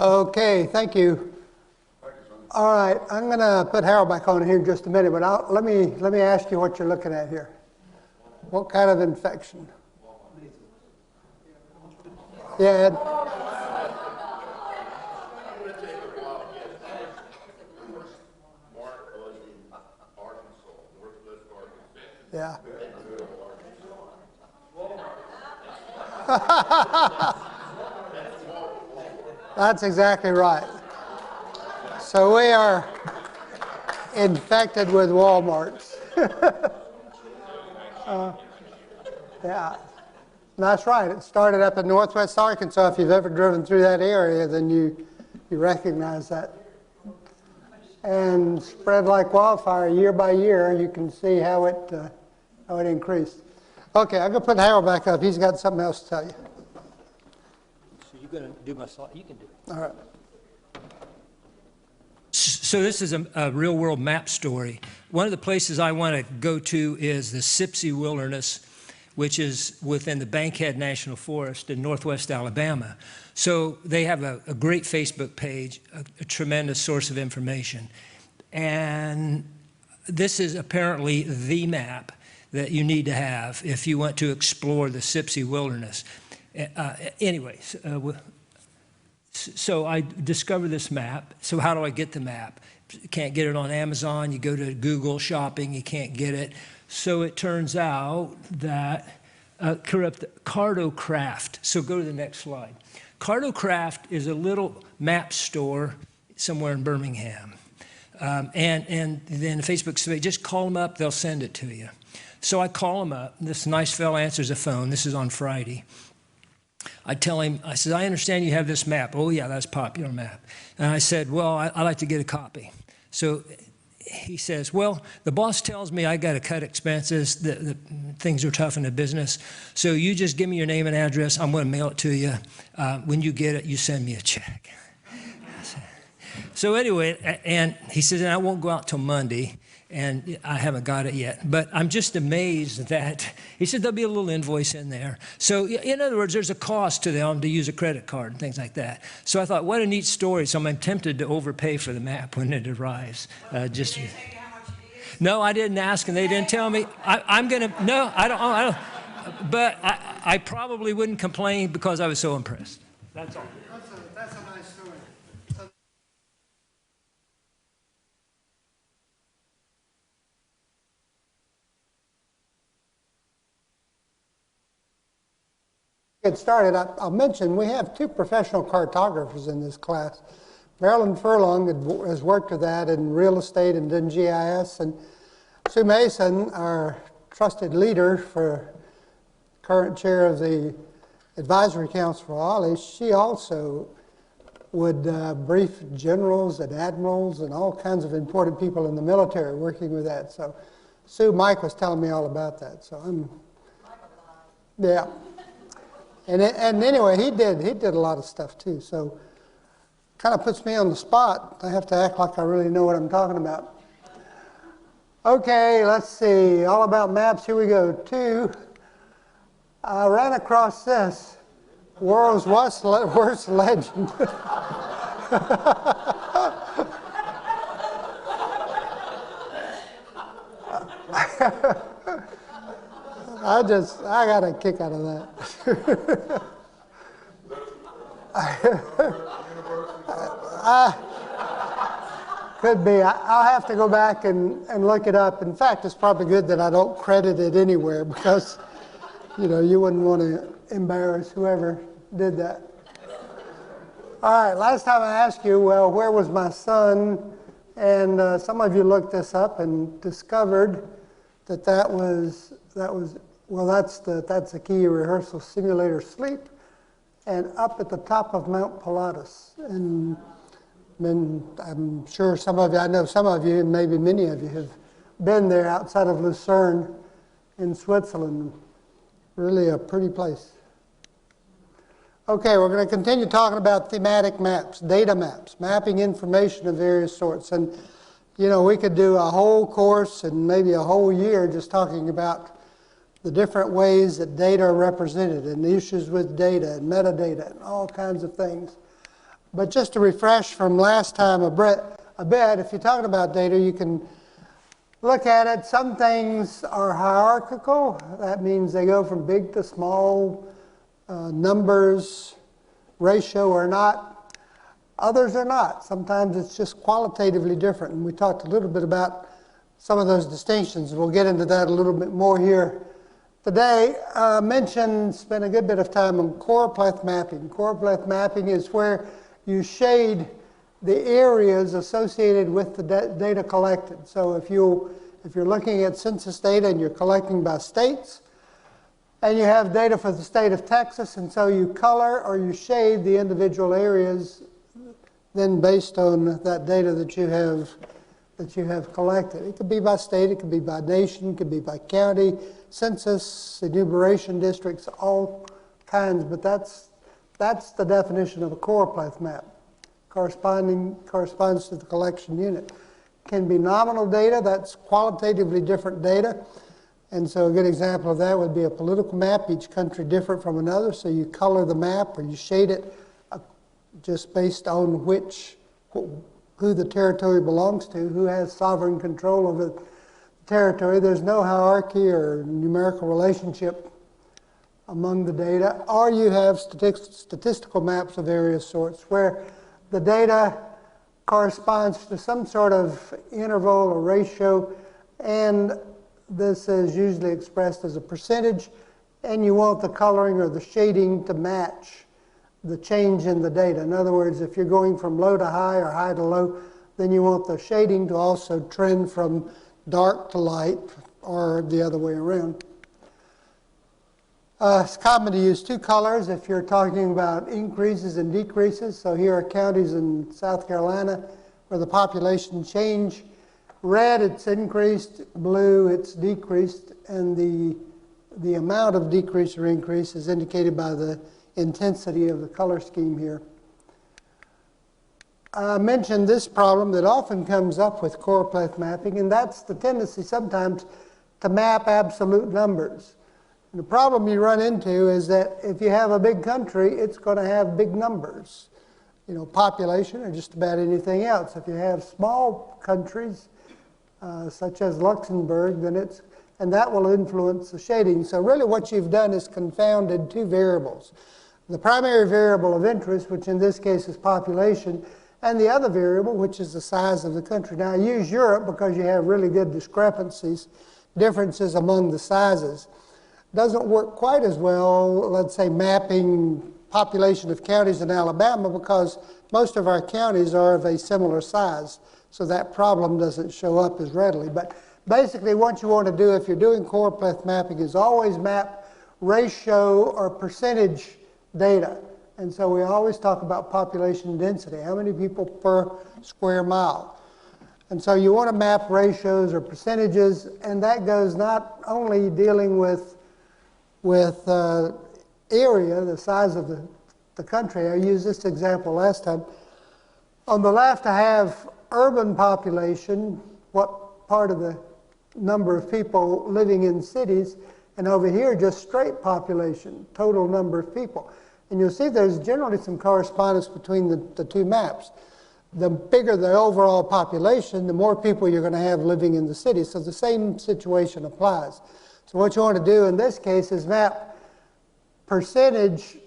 Okay, thank you. All right, I'm going to put Harold back on here in just a minute, but let me ask you what you're looking at here. What kind of infection? Yeah, Ed? Yeah. That's exactly right. So we are infected with Walmarts. Yeah, that's right. It started up in northwest Arkansas. If you've ever driven through that area, then you recognize that. And spread like wildfire year by year. You can see how it increased. Okay, I'm going to put Harold back up. He's got something else to tell you. So you're going to do my slide? You can do it. All right. So this is a real-world map story. One of the places I want to go to is the Sipsey Wilderness, which is within the Bankhead National Forest in northwest Alabama. So they have a great Facebook page, a tremendous source of information. And this is apparently the map that you need to have if you want to explore the Sipsey Wilderness. Anyways, so I discovered this map. So how do I get the map? Can't get it on Amazon. You go to Google shopping, you can't get it. So it turns out that Cartocraft. So go to the next slide. Cartocraft is a little map store somewhere in Birmingham. And then Facebook said, just call them up, they'll send it to you. So I call him up. This nice fellow answers the phone. This is on Friday. I tell him, I said, I understand you have this map. Oh, yeah, that's a popular map. And I said, well, I'd like to get a copy. So he says, well, the boss tells me I got to cut expenses. The things are tough in the business. So you just give me your name and address. I'm going to mail it to you. When you get it, you send me a check. So anyway, and he says, and I won't go out till Monday. And I haven't got it yet. But I'm just amazed that, he said there'll be a little invoice in there. So in other words, there's a cost to them to use a credit card and things like that. So I thought, what a neat story. So I'm tempted to overpay for the map when it arrives. No, I didn't ask and they didn't tell me. I'm going to, no, I don't. But I probably wouldn't complain because I was so impressed. That's all. That's a nice story. Get started, I'll mention we have two professional cartographers in this class. Marilyn Furlong has worked with that in real estate and done GIS, and Sue Mason, our trusted leader for current chair of the Advisory Council for Ollie, she also would brief generals and admirals and all kinds of important people in the military working with that. So Mike was telling me all about that. So yeah. And anyway, he did a lot of stuff too. So kind of puts me on the spot. I have to act like I really know what I'm talking about. Okay, let's see. All about maps. Here we go. I ran across this. World's worst legend. I got a kick out of that. Could be. I'll have to go back and look it up. In fact, it's probably good that I don't credit it anywhere because, you wouldn't want to embarrass whoever did that. All right, last time I asked you, well, where was my son? And some of you looked this up and discovered that that's the key rehearsal simulator sleep, and up at the top of Mount Pilatus. And I'm sure I know some of you, and maybe many of you have been there outside of Lucerne in Switzerland. Really a pretty place. Okay, we're going to continue talking about thematic maps, data maps, mapping information of various sorts. And, we could do a whole course and maybe a whole year just talking about the different ways that data are represented and the issues with data and metadata and all kinds of things. But just to refresh from last time a bit, if you're talking about data, you can look at it. Some things are hierarchical. That means they go from big to small, numbers, ratio or not. Others are not. Sometimes it's just qualitatively different. And we talked a little bit about some of those distinctions. We'll get into that a little bit more here today. Spent a good bit of time on choropleth mapping. Choropleth mapping is where you shade the areas associated with the data collected. So if you're looking at census data and you're collecting by states, and you have data for the state of Texas, and so you color or you shade the individual areas then based on that data that you have collected. It could be by state, it could be by nation, it could be by county, census, enumeration districts, all kinds, but that's the definition of a choropleth map. Corresponds to the collection unit. Can be nominal data, that's qualitatively different data. And so a good example of that would be a political map, each country different from another, so you color the map or you shade it just based on who the territory belongs to, who has sovereign control over the territory. There's no hierarchy or numerical relationship among the data. Or you have statistical maps of various sorts where the data corresponds to some sort of interval or ratio, and this is usually expressed as a percentage, and you want the coloring or the shading to match the change in the data. In other words, if you're going from low to high or high to low, then you want the shading to also trend from dark to light or the other way around. It's common to use two colors if you're talking about increases and decreases. So here are counties in South Carolina where the population change. Red, it's increased. Blue, it's decreased. And the amount of decrease or increase is indicated by the intensity of the color scheme here. I mentioned this problem that often comes up with choropleth mapping, and that's the tendency sometimes to map absolute numbers. And the problem you run into is that if you have a big country, it's going to have big numbers, population or just about anything else. If you have small countries, such as Luxembourg, and that will influence the shading. So really what you've done is confounded two variables. The primary variable of interest, which in this case is population, and the other variable, which is the size of the country. Now I use Europe because you have really good differences among the sizes. Doesn't work quite as well, let's say, mapping population of counties in Alabama, because most of our counties are of a similar size, so that problem doesn't show up as readily. But basically what you want to do if you're doing choropleth mapping is always map ratio or percentage data. And so we always talk about population density, how many people per square mile. And so you want to map ratios or percentages, and that goes not only dealing with area, the size of the country. I used this example last time. On the left I have urban population, what part of the number of people living in cities, and over here just straight population, total number of people. And you'll see there's generally some correspondence between the two maps. The bigger the overall population, the more people you're going to have living in the city. So the same situation applies. So what you want to do in this case is map percentage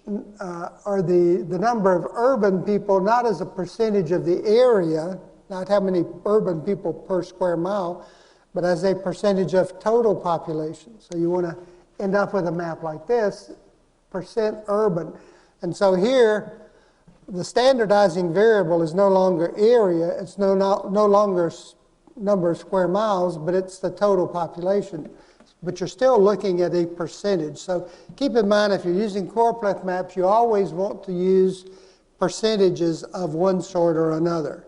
or the number of urban people, not as a percentage of the area, not how many urban people per square mile, but as a percentage of total population. So you want to end up with a map like this, percent urban. And so here, the standardizing variable is no longer area, it's no longer number of square miles, but it's the total population. But you're still looking at a percentage. So keep in mind, if you're using choropleth maps, you always want to use percentages of one sort or another.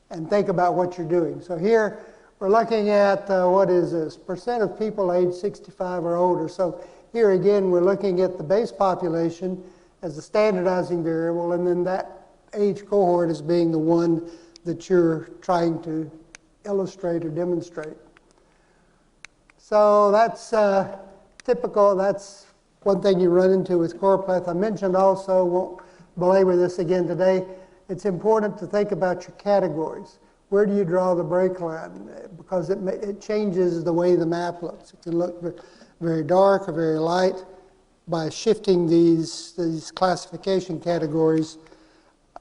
And think about what you're doing. So here, we're looking at, what is this? Percent of people age 65 or older. So here again, we're looking at the base population as a standardizing variable, and then that age cohort as being the one that you're trying to illustrate or demonstrate. So that's typical. That's one thing you run into with choropleth. I mentioned also, won't belabor this again today, it's important to think about your categories. Where do you draw the break line? Because it changes the way the map looks. It can look very dark or very light. By shifting these classification categories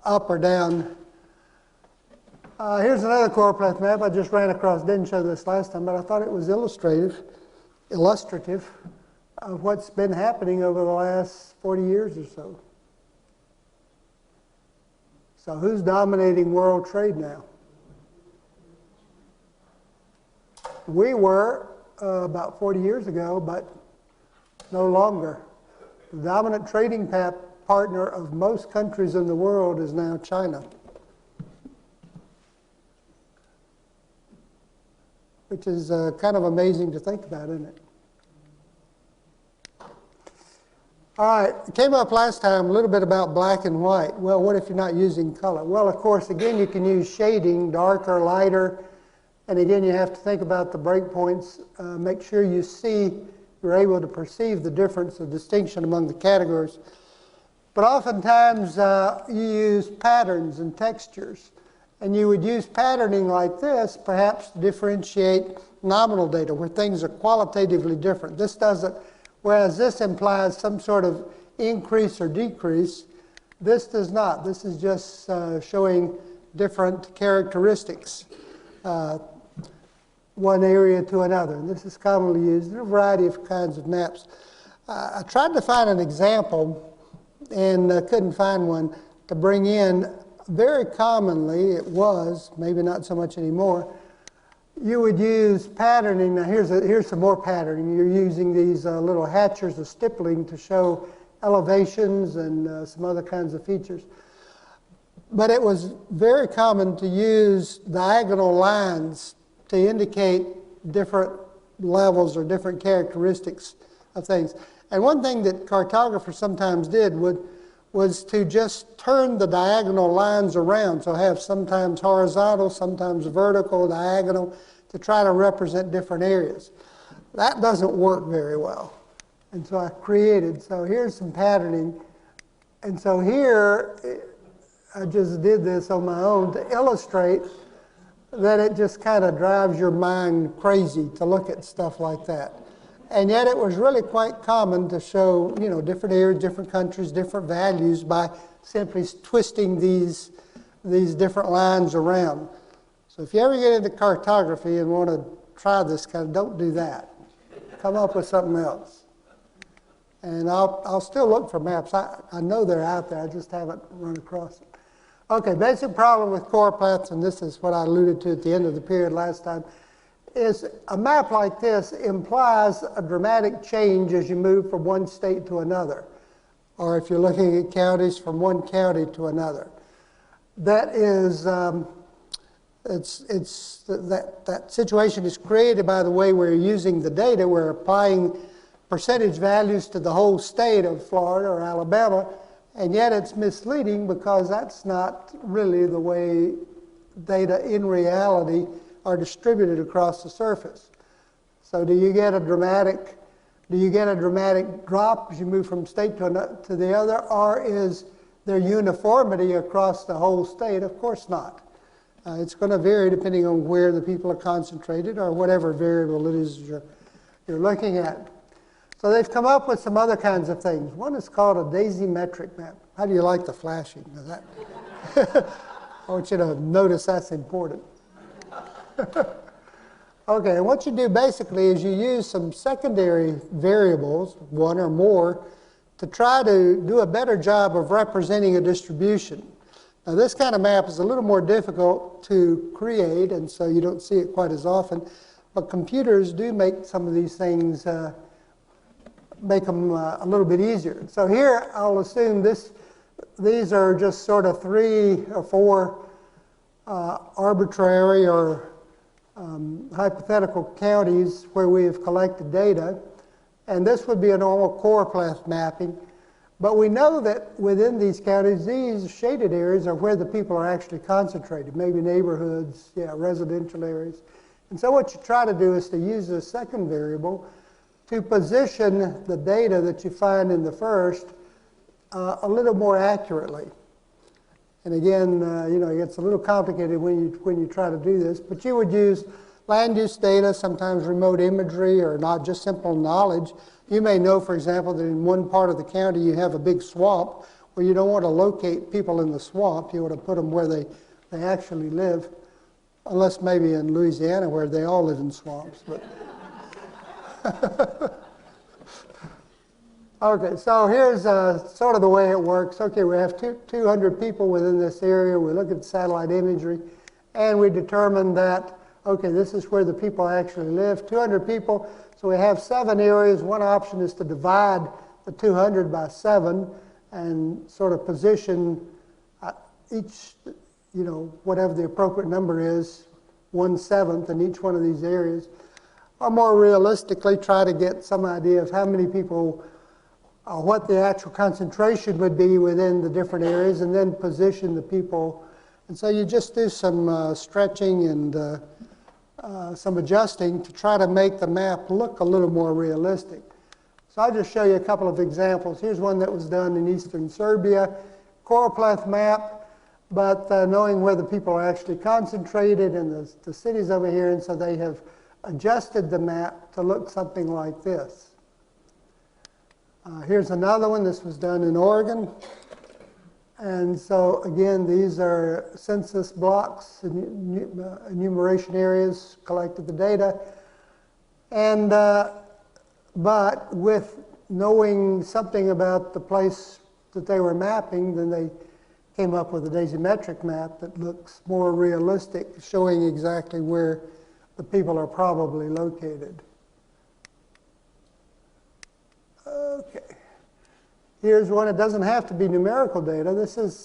up or down. Here's another choropleth map I just ran across. Didn't show this last time, but I thought it was illustrative of what's been happening over the last 40 years or so. So who's dominating world trade now? We were about 40 years ago, but no longer. The dominant trading partner of most countries in the world is now China, which is kind of amazing to think about, isn't it? All right, it came up last time a little bit about black and white. Well, what if you're not using color? Well, of course, again, you can use shading, darker, lighter, and again, you have to think about the breakpoints. Make sure you're able to perceive the difference, the distinction among the categories. But oftentimes, you use patterns and textures. And you would use patterning like this, perhaps to differentiate nominal data, where things are qualitatively different. This doesn't, whereas this implies some sort of increase or decrease, this does not. This is just showing different characteristics, one area to another. And this is commonly used in a variety of kinds of maps. I tried to find an example and couldn't find one to bring in. Very commonly, it was, maybe not so much anymore, you would use patterning. Now here's some more patterning. You're using these little hatchers of stippling to show elevations and some other kinds of features. But it was very common to use diagonal lines to indicate different levels or different characteristics of things. And one thing that cartographers sometimes did was to just turn the diagonal lines around. So have sometimes horizontal, sometimes vertical, diagonal, to try to represent different areas. That doesn't work very well. And so I created, so here's some patterning. And so here, I just did this on my own to illustrate that it just kind of drives your mind crazy to look at stuff like that. And yet it was really quite common to show, different areas, different countries, different values by simply twisting these different lines around. So if you ever get into cartography and want to try this don't do that. Come up with something else. And I'll still look for maps. I know they're out there. I just haven't run across them. Okay, basic problem with choropleths, and this is what I alluded to at the end of the period last time, is a map like this implies a dramatic change as you move from one state to another, or if you're looking at counties, from one county to another. That is, that situation is created by the way we're using the data. We're applying percentage values to the whole state of Florida or Alabama, and yet it's misleading because that's not really the way data in reality are distributed across the surface. So do you get a dramatic drop as you move from state to the other, or is there uniformity across the whole state? Of course not. It's going to vary depending on where the people are concentrated or whatever variable it is you're looking at. So they've come up with some other kinds of things. One is called a Dawsey metric map. How do you like the flashing? I want you to notice that's important. Okay, and what you do basically is you use some secondary variables, one or more, to try to do a better job of representing a distribution. Now this kind of map is a little more difficult to create, and so you don't see it quite as often, but computers do make some of these things, make them a little bit easier. So here I'll assume these are just sort of 3 or 4 arbitrary or hypothetical counties where we have collected data, and this would be a normal choropleth mapping. But we know that within these counties, these shaded areas are where the people are actually concentrated, maybe neighborhoods, residential areas. And so what you try to do is to use a second variable to position the data that you find in the first a little more accurately. And again, it gets a little complicated when you try to do this, but you would use land use data, sometimes remote imagery, or not just simple knowledge. You may know, for example, that in one part of the county you have a big swamp where you don't want to locate people in the swamp. You want to put them where they actually live, unless maybe in Louisiana where they all live in swamps. But okay, so here's sort of the way it works. Okay, we have 200 people within this area. We look at satellite imagery, and we determine that, okay, this is where the people actually live. 200 people, so we have 7 areas. One option is to divide the 200 by 7 and sort of position each, whatever the appropriate number is, 1/7 in each one of these areas. Or more realistically, try to get some idea of how many people, what the actual concentration would be within the different areas, and then position the people. And so you just do some stretching and some adjusting to try to make the map look a little more realistic. So I'll just show you a couple of examples. Here's one that was done in eastern Serbia, choropleth map, but knowing where the people are actually concentrated and the cities over here, and so they have adjusted the map to look something like this. Here's another one. This was done in Oregon. And so again, these are census blocks, enumeration areas, collected the data. And but with knowing something about the place that they were mapping, then they came up with a daisy-metric map that looks more realistic, showing exactly where the people are probably located. Okay. Here's one. It doesn't have to be numerical data. This is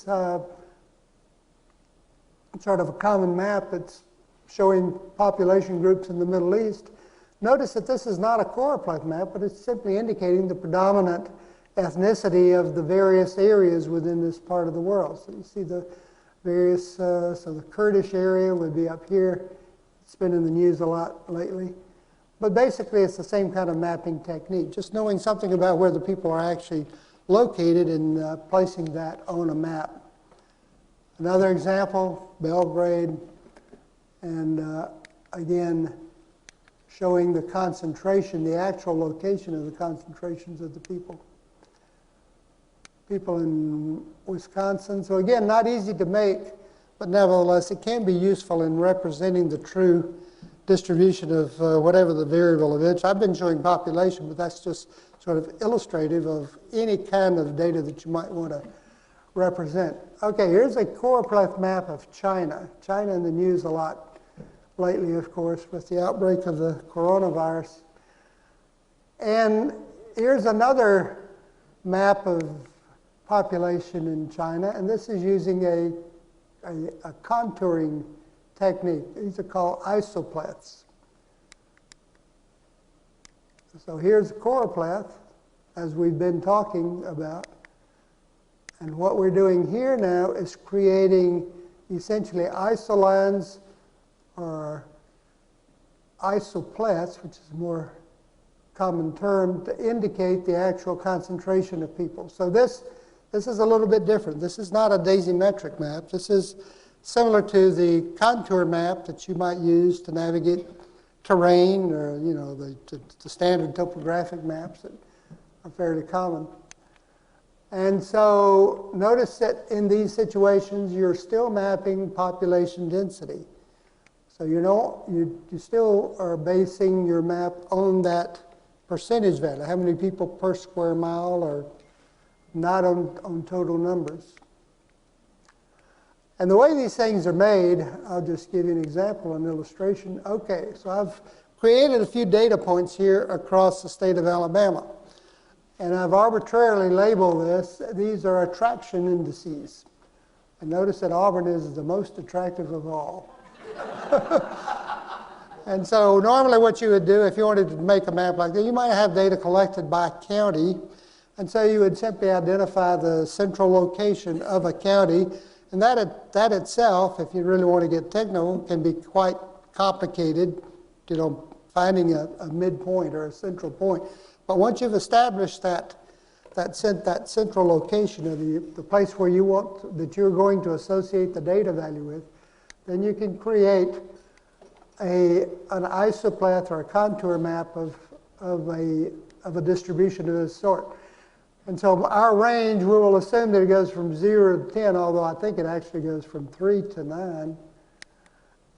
sort of a common map that's showing population groups in the Middle East. Notice that this is not a choropleth map, but it's simply indicating the predominant ethnicity of the various areas within this part of the world. So you see the various, so the Kurdish area would be up here. It's been in the news a lot lately. But basically, it's the same kind of mapping technique, just knowing something about where the people are actually located and placing that on a map. Another example, Belgrade, and again, showing the concentration, the actual location of the concentrations of the people. People in Wisconsin. So again, not easy to make, but nevertheless, it can be useful in representing the true distribution of whatever the variable of interest. I've been showing population, but that's just sort of illustrative of any kind of data that you might want to represent. Okay, here's a choropleth map of China. China in the news a lot lately, of course, with the outbreak of the coronavirus. And here's another map of population in China, and this is using a contouring technique. These are called isopleths. So here's a choropleth, as we've been talking about. And what we're doing here now is creating essentially isolines or isopleths, which is a more common term, to indicate the actual concentration of people. So this is a little bit different. This is not a daisy-metric map. This is similar to the contour map that you might use to navigate terrain, or the standard topographic maps that are fairly common. And so notice that in these situations, you're still mapping population density. So you still are basing your map on that percentage value, how many people per square mile, or not on total numbers. And the way these things are made, I'll just give you an example, an illustration. Okay, so I've created a few data points here across the state of Alabama. And I've arbitrarily labeled this. These are attraction indices. And notice that Auburn is the most attractive of all. And so normally what you would do if you wanted to make a map like that, you might have data collected by county. And so you would simply identify the central location of a county. And that itself, if you really want to get technical, can be quite complicated, finding a midpoint or a central point. But once you've established that that central location of the place where you want, that you're going to associate the data value with, then you can create an isopleth or a contour map of a distribution of this sort. And so our range, we will assume that it goes from 0 to 10, although I think it actually goes from 3 to 9.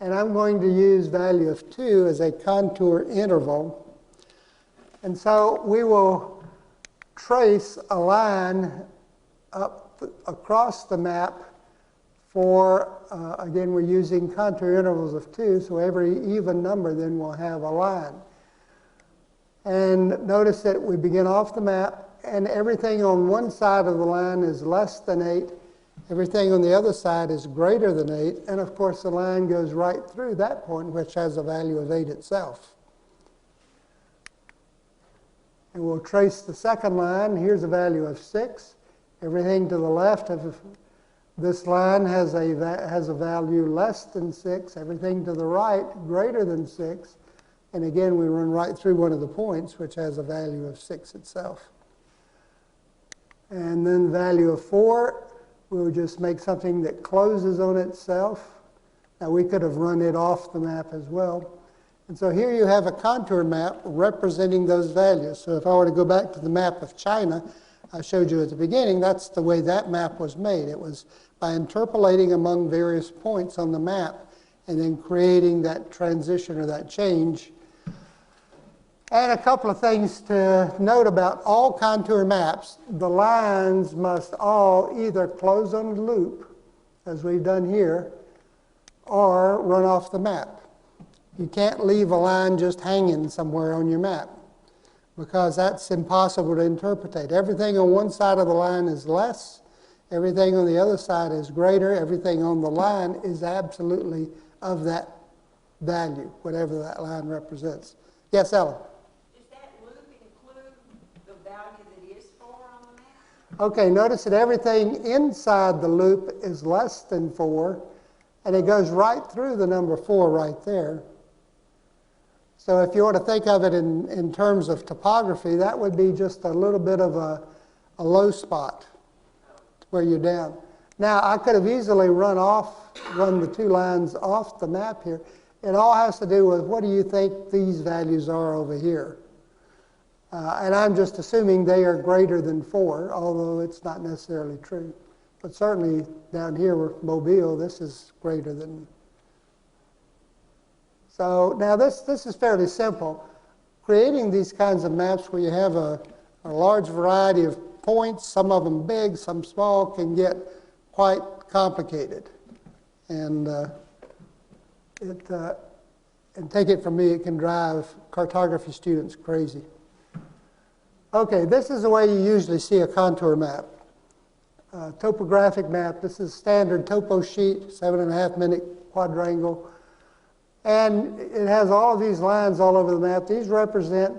And I'm going to use value of 2 as a contour interval. And so we will trace a line up across the map for, again, we're using contour intervals of 2, so every even number then will have a line. And notice that we begin off the map, and everything on one side of the line is less than 8. Everything on the other side is greater than 8. And of course, the line goes right through that point, which has a value of 8 itself. And we'll trace the second line. Here's a value of 6. Everything to the left of this line has a value less than 6. Everything to the right greater than 6. And again, we run right through one of the points, which has a value of 6 itself. And then value of 4, we'll just make something that closes on itself. Now, we could have run it off the map as well. And so here you have a contour map representing those values. So if I were to go back to the map of China I showed you at the beginning, that's the way that map was made. It was by interpolating among various points on the map and then creating that transition or that change. And a couple of things to note about all contour maps. The lines must all either close on the loop, as we've done here, or run off the map. You can't leave a line just hanging somewhere on your map, because that's impossible to interpret. Everything on one side of the line is less. Everything on the other side is greater. Everything on the line is absolutely of that value, whatever that line represents. Yes, Ellen? Does that loop include the value that is 4 on the map? Okay, notice that everything inside the loop is less than 4, and it goes right through the number 4 right there. So if you want to think of it in terms of topography, that would be just a little bit of a low spot where you're down. Now, I could have easily run the 2 lines off the map here. It all has to do with what do you think these values are over here. And I'm just assuming they are greater than 4, although it's not necessarily true. But certainly down here with Mobile, this is greater than. So now this is fairly simple. Creating these kinds of maps where you have a large variety of points, some of them big, some small, can get quite complicated. And take it from me, it can drive cartography students crazy. Okay, this is the way you usually see a contour map. Topographic map. This is standard topo sheet, 7.5-minute quadrangle. And it has all of these lines all over the map. These represent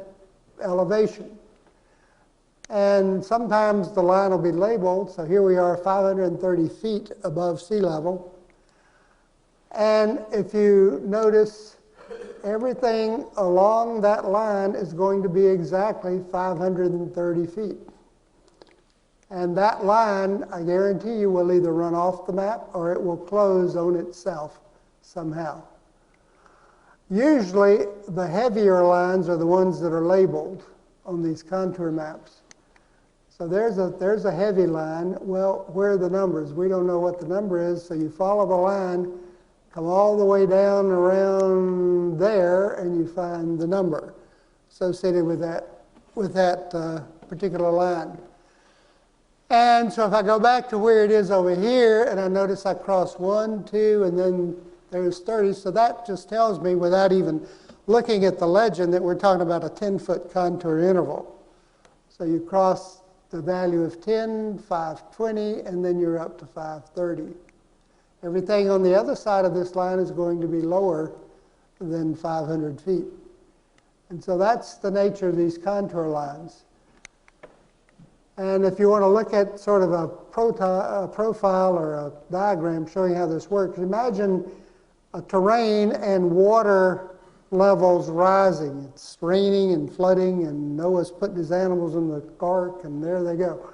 elevation. And sometimes the line will be labeled. So here we are 530 feet above sea level. And if you notice, everything along that line is going to be exactly 530 feet. And that line, I guarantee you, will either run off the map or it will close on itself somehow. Usually, the heavier lines are the ones that are labeled on these contour maps. So there's a heavy line. Well, where are the numbers? We don't know what the number is, so you follow the line, come all the way down around there, and you find the number associated with that particular line. And so if I go back to where it is over here, and I notice I cross 1, 2, and then there's 30, so that just tells me, without even looking at the legend, that we're talking about a 10-foot contour interval. So you cross the value of 10, 520, and then you're up to 530. Everything on the other side of this line is going to be lower than 500 feet. And so that's the nature of these contour lines. And if you want to look at sort of a profile or a diagram showing how this works, imagine a terrain and water levels rising. It's raining and flooding, and Noah's putting his animals in the ark, and there they go.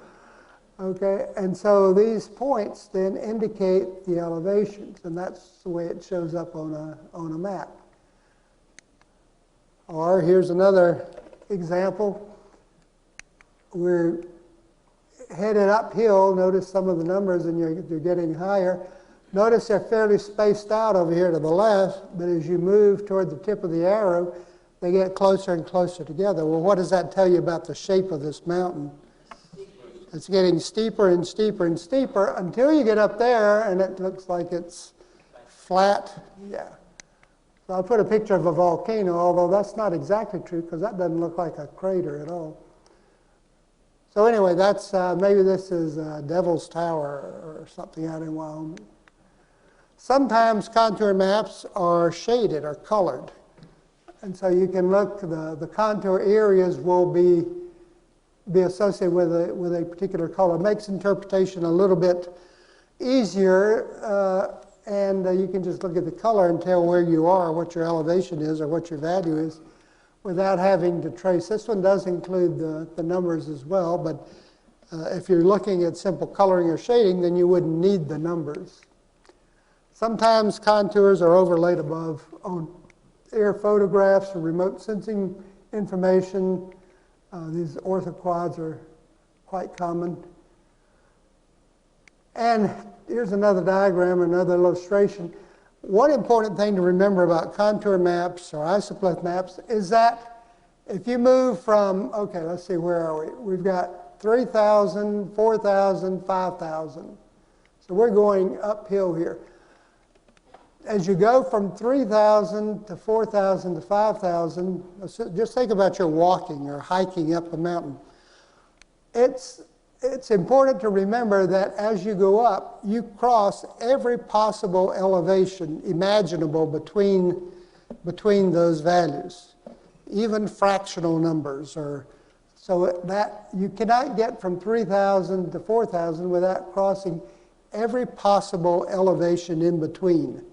Okay, and so these points then indicate the elevations, and that's the way it shows up on a map. Or here's another example. We're headed uphill. Notice some of the numbers, and you're getting higher. Notice they're fairly spaced out over here to the left, but as you move toward the tip of the arrow, they get closer and closer together. Well, what does that tell you about the shape of this mountain? It's getting steeper and steeper and steeper until you get up there and it looks like it's flat. Yeah. So I'll put a picture of a volcano, although that's not exactly true because that doesn't look like a crater at all. So anyway, that's maybe this is Devil's Tower or something out in Wyoming. Sometimes contour maps are shaded or colored. And so you can look, the contour areas will be associated with a particular color. It makes interpretation a little bit easier, and you can just look at the color and tell where you are, what your elevation is, or what your value is, without having to trace. This one does include the numbers as well, but if you're looking at simple coloring or shading, then you wouldn't need the numbers. Sometimes contours are overlaid above on air photographs or remote sensing information. These orthoquads are quite common. And here's another diagram, another illustration. One important thing to remember about contour maps or isoplyth maps is that if you move from, okay, let's see, where are we? We've got 3,000, 4,000, 5,000. So we're going uphill here. As you go from 3,000 to 4,000 to 5,000, just think about your walking or hiking up a mountain. It's important to remember that as you go up, you cross every possible elevation imaginable between those values, even fractional numbers. So that you cannot get from 3,000 to 4,000 without crossing every possible elevation in between.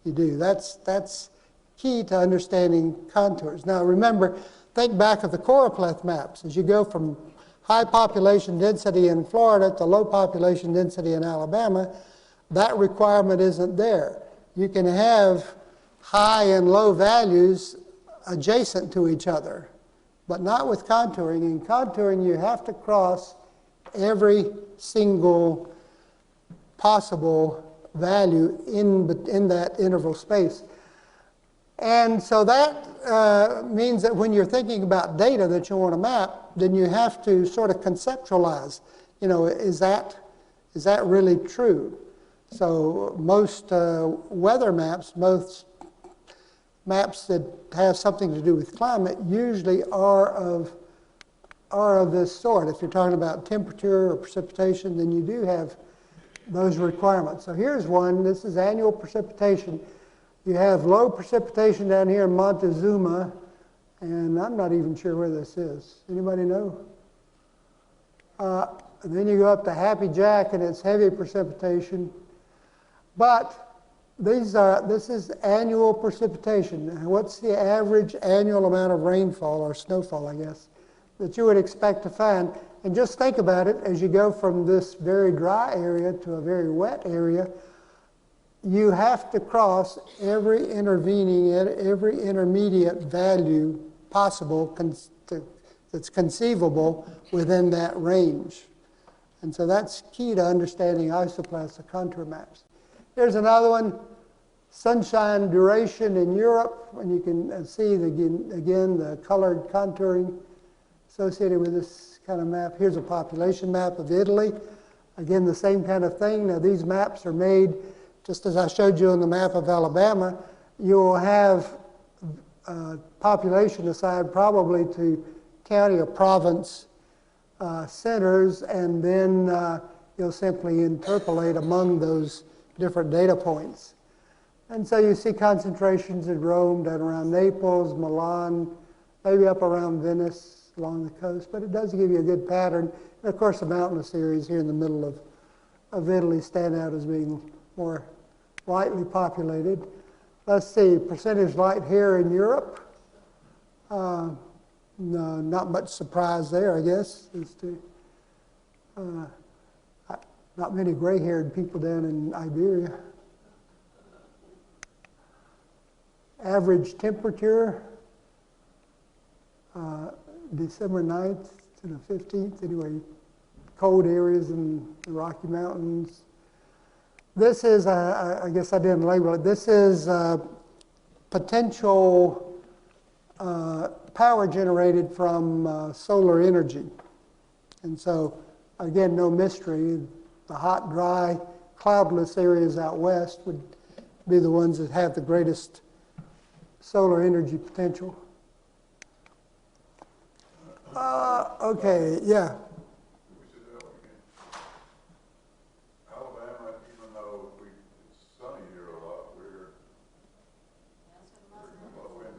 You do. That's key to understanding contours. Now remember, think back of the choropleth maps. As you go from high population density in Florida to low population density in Alabama, that requirement isn't there. You can have high and low values adjacent to each other, but not with contouring. In contouring, you have to cross every single possible value in that interval space. And so that means that when you're thinking about data that you want to map, then you have to sort of conceptualize, you know, is that really true? So most weather maps, most maps that have something to do with climate usually are of this sort. If you're talking about temperature or precipitation, then you do have those requirements. So here's one. This is annual precipitation. You have low precipitation down here in Montezuma, and I'm not even sure where this is. Anybody know? And then you go up to Happy Jack, and it's heavy precipitation. But this is annual precipitation. And what's the average annual amount of rainfall, or snowfall, I guess, that you would expect to find? And just think about it, as you go from this very dry area to a very wet area, you have to cross every intervening, every intermediate value possible that's conceivable within that range. And so that's key to understanding isoplyths or contour maps. Here's another one, sunshine duration in Europe, and you can see again the colored contouring associated with this kind of map. Here's a population map of Italy. Again, the same kind of thing. Now these maps are made just as I showed you on the map of Alabama. You will have population assigned probably to county or province centers, and then you'll simply interpolate among those different data points. And so you see concentrations in Rome down around Naples, Milan, maybe up around Venice, along the coast, but it does give you a good pattern. And of course, the mountainous areas here in the middle of Italy stand out as being more lightly populated. Let's see, percentage light here in Europe. No, not much surprise there, I guess. As to, not many gray-haired people down in Iberia. Average temperature, December 9th to the 15th. Anyway, cold areas in the Rocky Mountains. This is, I guess I didn't label it, this is potential power generated from solar energy. And so, again, no mystery. The hot, dry, cloudless areas out west would be the ones that have the greatest solar energy potential. Okay, yeah. Alabama, even though it's sunny here a lot, is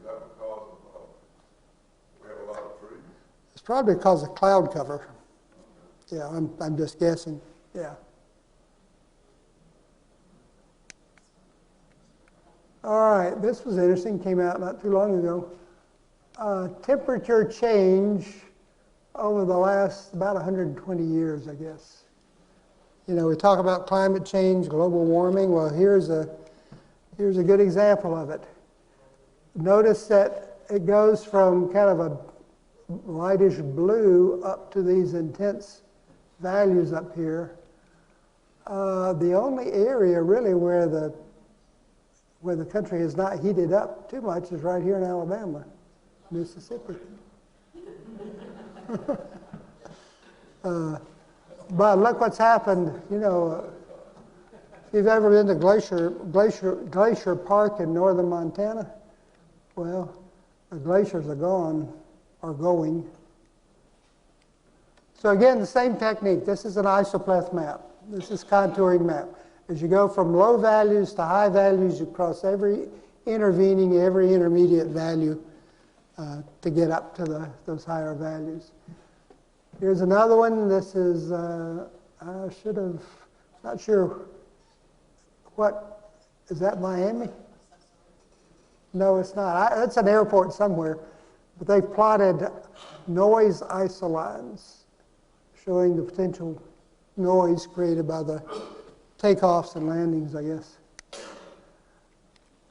that because of, we have a lot of trees? It's probably because of cloud cover. Yeah, I'm just guessing. Yeah. All right, this was interesting, came out not too long ago. Temperature change over the last about 120 years, I guess. You know, we talk about climate change, global warming. Well, here's a good example of it. Notice that it goes from kind of a lightish blue up to these intense values up here. The only area really where the country has not heated up too much is right here in Alabama, Mississippi. But look what's happened. You know, if you've ever been to Glacier Park in northern Montana, well, the glaciers are gone, or going. So again, the same technique. This is an isopleth map. This is contouring map. As you go from low values to high values, you cross every intermediate value to get up to those higher values. Here's another one. This is, I should have, not sure what, is that Miami? No, it's not. It's an airport somewhere. But they've plotted noise isolines showing the potential noise created by the takeoffs and landings, I guess.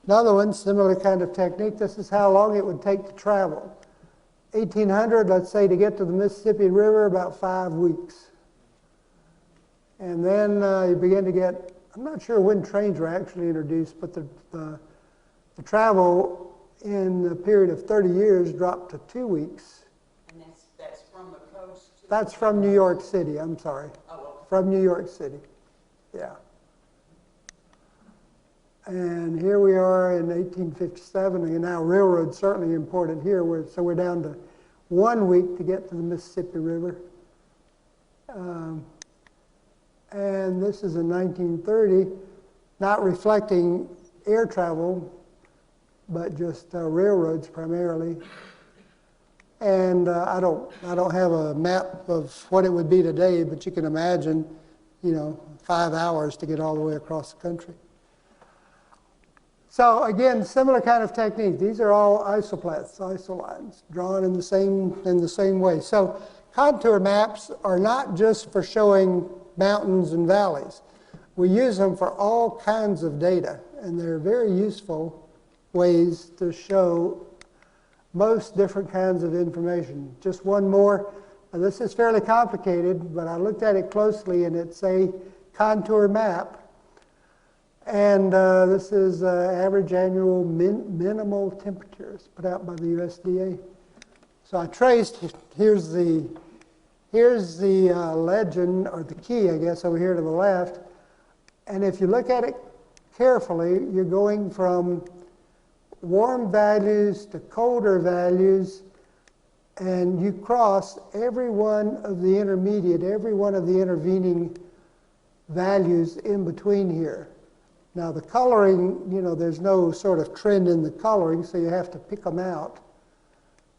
Another one, similar kind of technique. This is how long it would take to travel. 1800, let's say, to get to the Mississippi River, about 5 weeks. And then you begin to get, I'm not sure when trains were actually introduced, but the travel in the period of 30 years dropped to 2 weeks. And that's from the coast to... That's from New York City, I'm sorry. Oh, okay. From New York City, yeah. And here we are in 1857, and now railroad's certainly important here, so we're down to 1 week to get to the Mississippi River. And this is in 1930, not reflecting air travel, but just railroads primarily. And I don't have a map of what it would be today, but you can imagine, you know, 5 hours to get all the way across the country. So again, similar kind of technique. These are all isopleths, isolines, drawn in the same way. So contour maps are not just for showing mountains and valleys. We use them for all kinds of data, and they're very useful ways to show most different kinds of information. Just one more. Now, this is fairly complicated, but I looked at it closely, and it's a contour map. And this is average annual minimal temperatures put out by the USDA. So I traced, here's the legend, or the key, I guess, over here to the left. And if you look at it carefully, you're going from warm values to colder values, and you cross every one of the intervening values in between here. Now the coloring, you know, there's no sort of trend in the coloring, so you have to pick them out.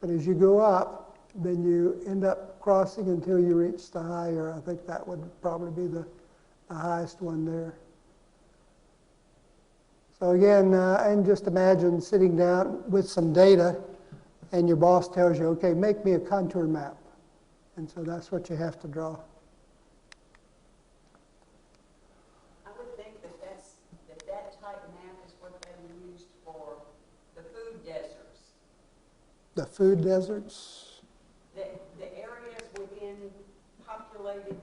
But as you go up, then you end up crossing until you reach the higher. I think that would probably be the highest one there. So again, and just imagine sitting down with some data and your boss tells you, okay, make me a contour map. And so that's what you have to draw. I would think that type map is what they used for the food deserts. The food deserts? The areas within populated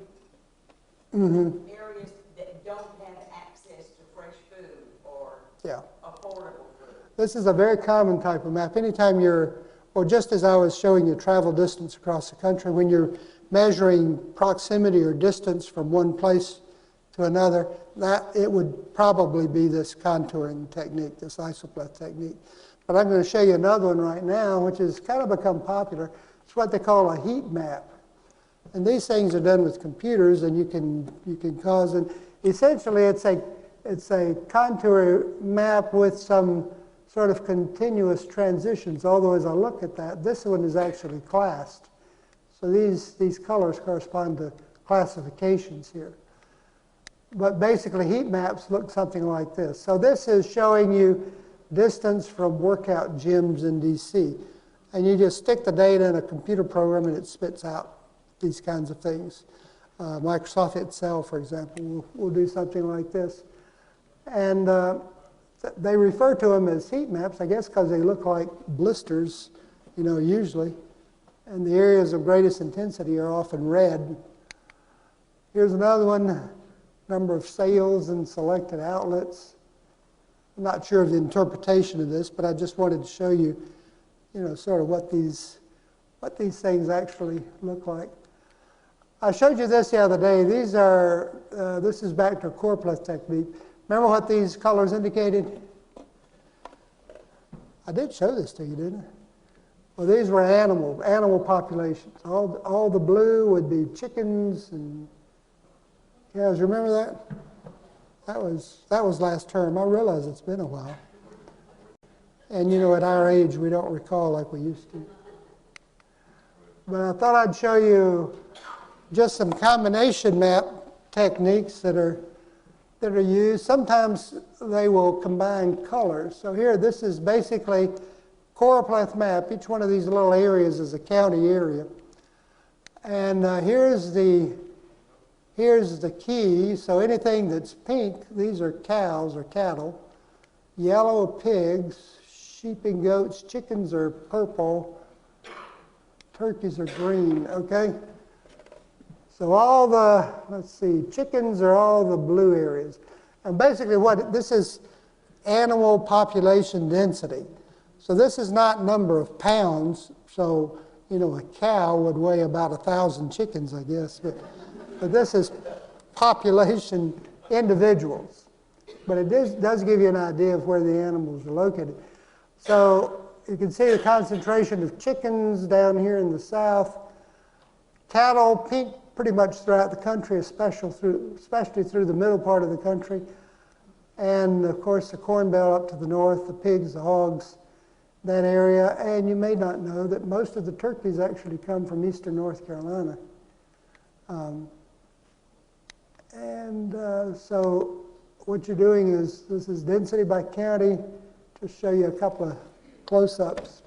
Mm-hmm. areas that don't have access to fresh food or Yeah. affordable food. This is a very common type of map. Anytime you're, or just as I was showing you travel distance across the country, when you're measuring proximity or distance from one place to another, that it would probably be this contouring technique, this isopleth technique. But I'm going to show you another one right now, which has kind of become popular. It's what they call a heat map. And these things are done with computers, and you can cause, and essentially it's a contour map with some sort of continuous transitions, although as I look at that, this one is actually classed. So these colors correspond to classifications here. But basically heat maps look something like this. So this is showing you distance from workout gyms in DC. And you just stick the data in a computer program and it spits out these kinds of things. Microsoft Excel, for example, will do something like this. And they refer to them as heat maps, I guess because they look like blisters, usually. And the areas of greatest intensity are often red. Here's another one, number of sales and selected outlets. I'm not sure of the interpretation of this, but I just wanted to show you, sort of what these things actually look like. I showed you this the other day. These are, this is back to choropleth technique. Remember what these colors indicated? I did show this to you, didn't I? Well, these were animal populations. All the blue would be chickens and, you guys remember that? That was last term. I realize it's been a while. And at our age, we don't recall like we used to. But I thought I'd show you just some combination map techniques that are used. Sometimes they will combine colors. So here, this is basically choropleth map. Each one of these little areas is a county area. And here's the key. So anything that's pink, these are cows or cattle. Yellow are pigs. Sheep and goats. Chickens are purple. Turkeys are green, okay? So all the, chickens are all the blue areas. And basically this is animal population density. So this is not number of pounds. So, a cow would weigh about 1,000 chickens, I guess. But this is population individuals. But it does give you an idea of where the animals are located. So you can see the concentration of chickens down here in the south. Cattle, pink, pretty much throughout the country, especially through the middle part of the country. And of course the corn belt up to the north, the pigs, the hogs, that area. And you may not know that most of the turkeys actually come from eastern North Carolina. So what you're doing is, this is density by county, to show you a couple of close-ups.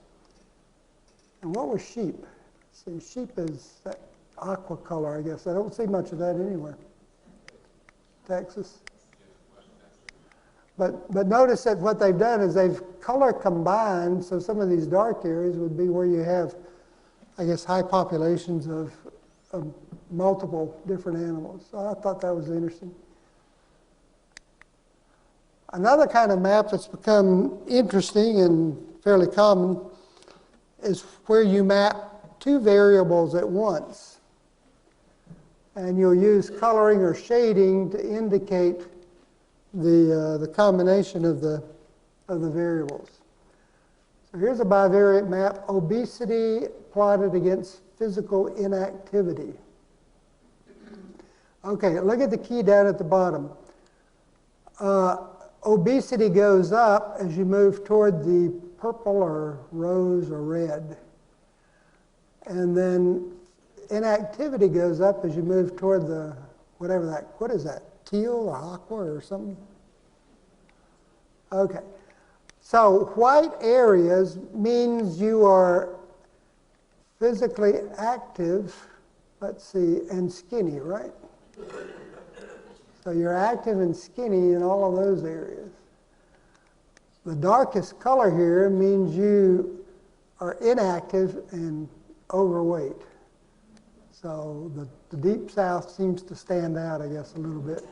And what was sheep? See, sheep is that aqua color, I guess. I don't see much of that anywhere. Texas. But notice that what they've done is they've color combined, so some of these dark areas would be where you have, I guess, high populations of multiple different animals. So I thought that was interesting. Another kind of map that's become interesting and fairly common is where you map two variables at once. And you'll use coloring or shading to indicate the combination of the variables. So here's a bivariate map, obesity plotted against physical inactivity. Okay, look at the key down at the bottom. Obesity goes up as you move toward the purple or rose or red. And then inactivity goes up as you move toward the, what is that, teal or aqua or something? Okay. So white areas means you are physically active, let's see, and skinny, right? So you're active and skinny in all of those areas. The darkest color here means you are inactive and overweight. So the deep south seems to stand out, I guess, a little bit.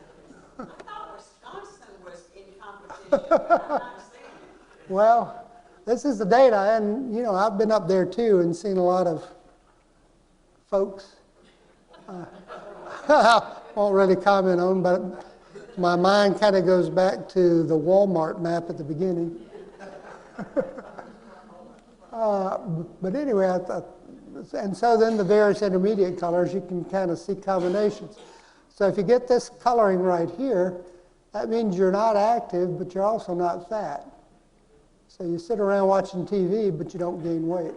I thought Wisconsin was in competition, but I'm not seeing it. Well, this is the data, and you know, I've been up there too and seen a lot of folks. I won't really comment on, but my mind kind of goes back to the Walmart map at the beginning. But anyway, and so then the various intermediate colors, you can kind of see combinations. So if you get this coloring right here, that means you're not active, but you're also not fat. So you sit around watching TV, but you don't gain weight.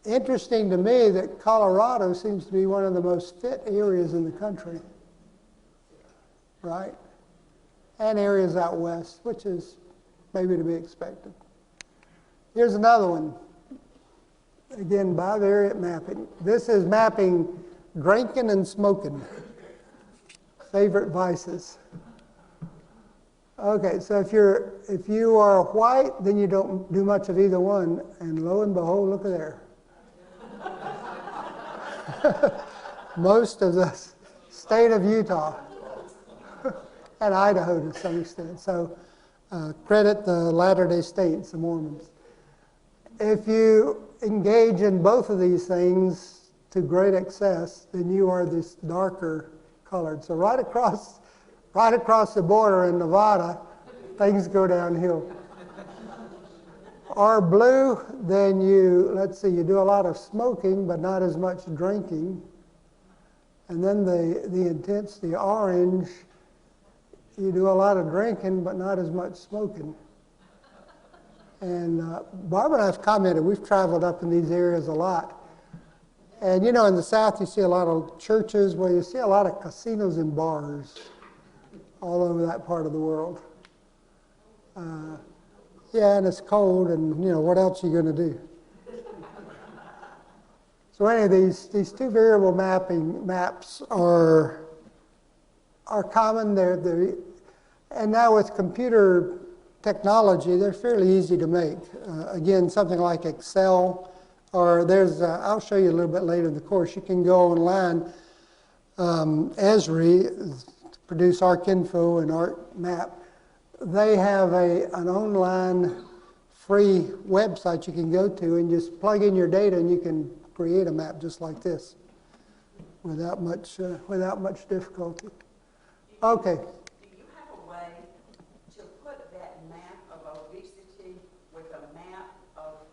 Interesting to me that Colorado seems to be one of the most fit areas in the country, right? And areas out west, which is maybe to be expected. Here's another one. Again, bivariate mapping. This is mapping drinking and smoking. Favorite vices. Okay, so if you are white, then you don't do much of either one, and lo and behold, look at there. Most of the state of Utah and Idaho to some extent. So credit the Latter-day Saints, the Mormons. If you engage in both of these things to great excess, then you are this darker colored. So right across the border in Nevada, things go downhill. Or blue, then let's see, you do a lot of smoking, but not as much drinking. And then the intense, the orange, you do a lot of drinking, but not as much smoking. And Barbara and I have commented, we've traveled up in these areas a lot. And you know, in the South, you see a lot of churches where you see a lot of casinos and bars all over that part of the world. Yeah, and it's cold, and you know, what else are you going to do? So anyway, these two variable maps are common. And now with computer technology, they're fairly easy to make. Again, something like Excel, or I'll show you a little bit later in the course. You can go online, Esri, produce ArcInfo and ArcMap. They have an online free website you can go to and just plug in your data and you can create a map just like this without much difficulty. Okay. Do you have a way to put that map of obesity with a map of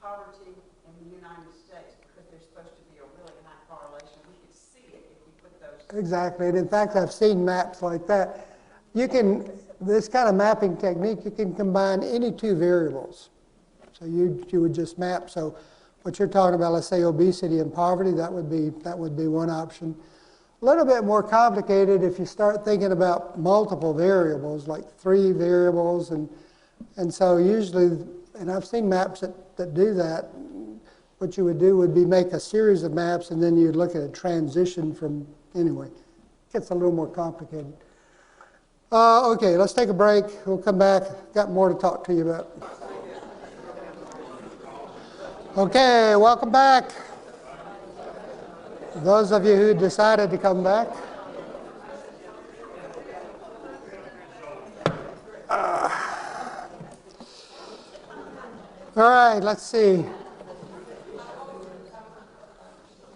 poverty in the United States? Because there's supposed to be a really high correlation. We could see it if we put those. Exactly. And in fact, I've seen maps like that. This kind of mapping technique, you can combine any two variables. So you would just map. So what you're talking about, let's say obesity and poverty, that would be one option. A little bit more complicated if you start thinking about multiple variables, like 3 variables, and so usually, and I've seen maps that do that. What you would do would be make a series of maps, and then you'd look at a transition from, anyway, it gets a little more complicated. Okay, let's take a break. We'll come back. Got more to talk to you about. Okay, welcome back. Those of you who decided to come back. All right, let's see.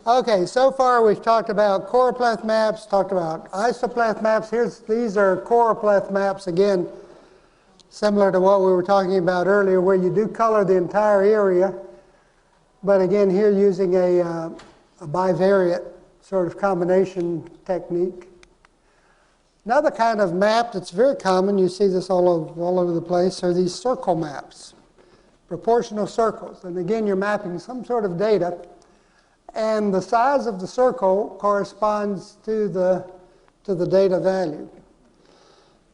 Okay, so far we've talked about choropleth maps, talked about isopleth maps. These are choropleth maps, again, similar to what we were talking about earlier, where you do color the entire area, but again, here using a bivariate sort of combination technique. Another kind of map that's very common, you see this all over the place, are these circle maps, proportional circles. And again, you're mapping some sort of data, and the size of the circle corresponds to the data value.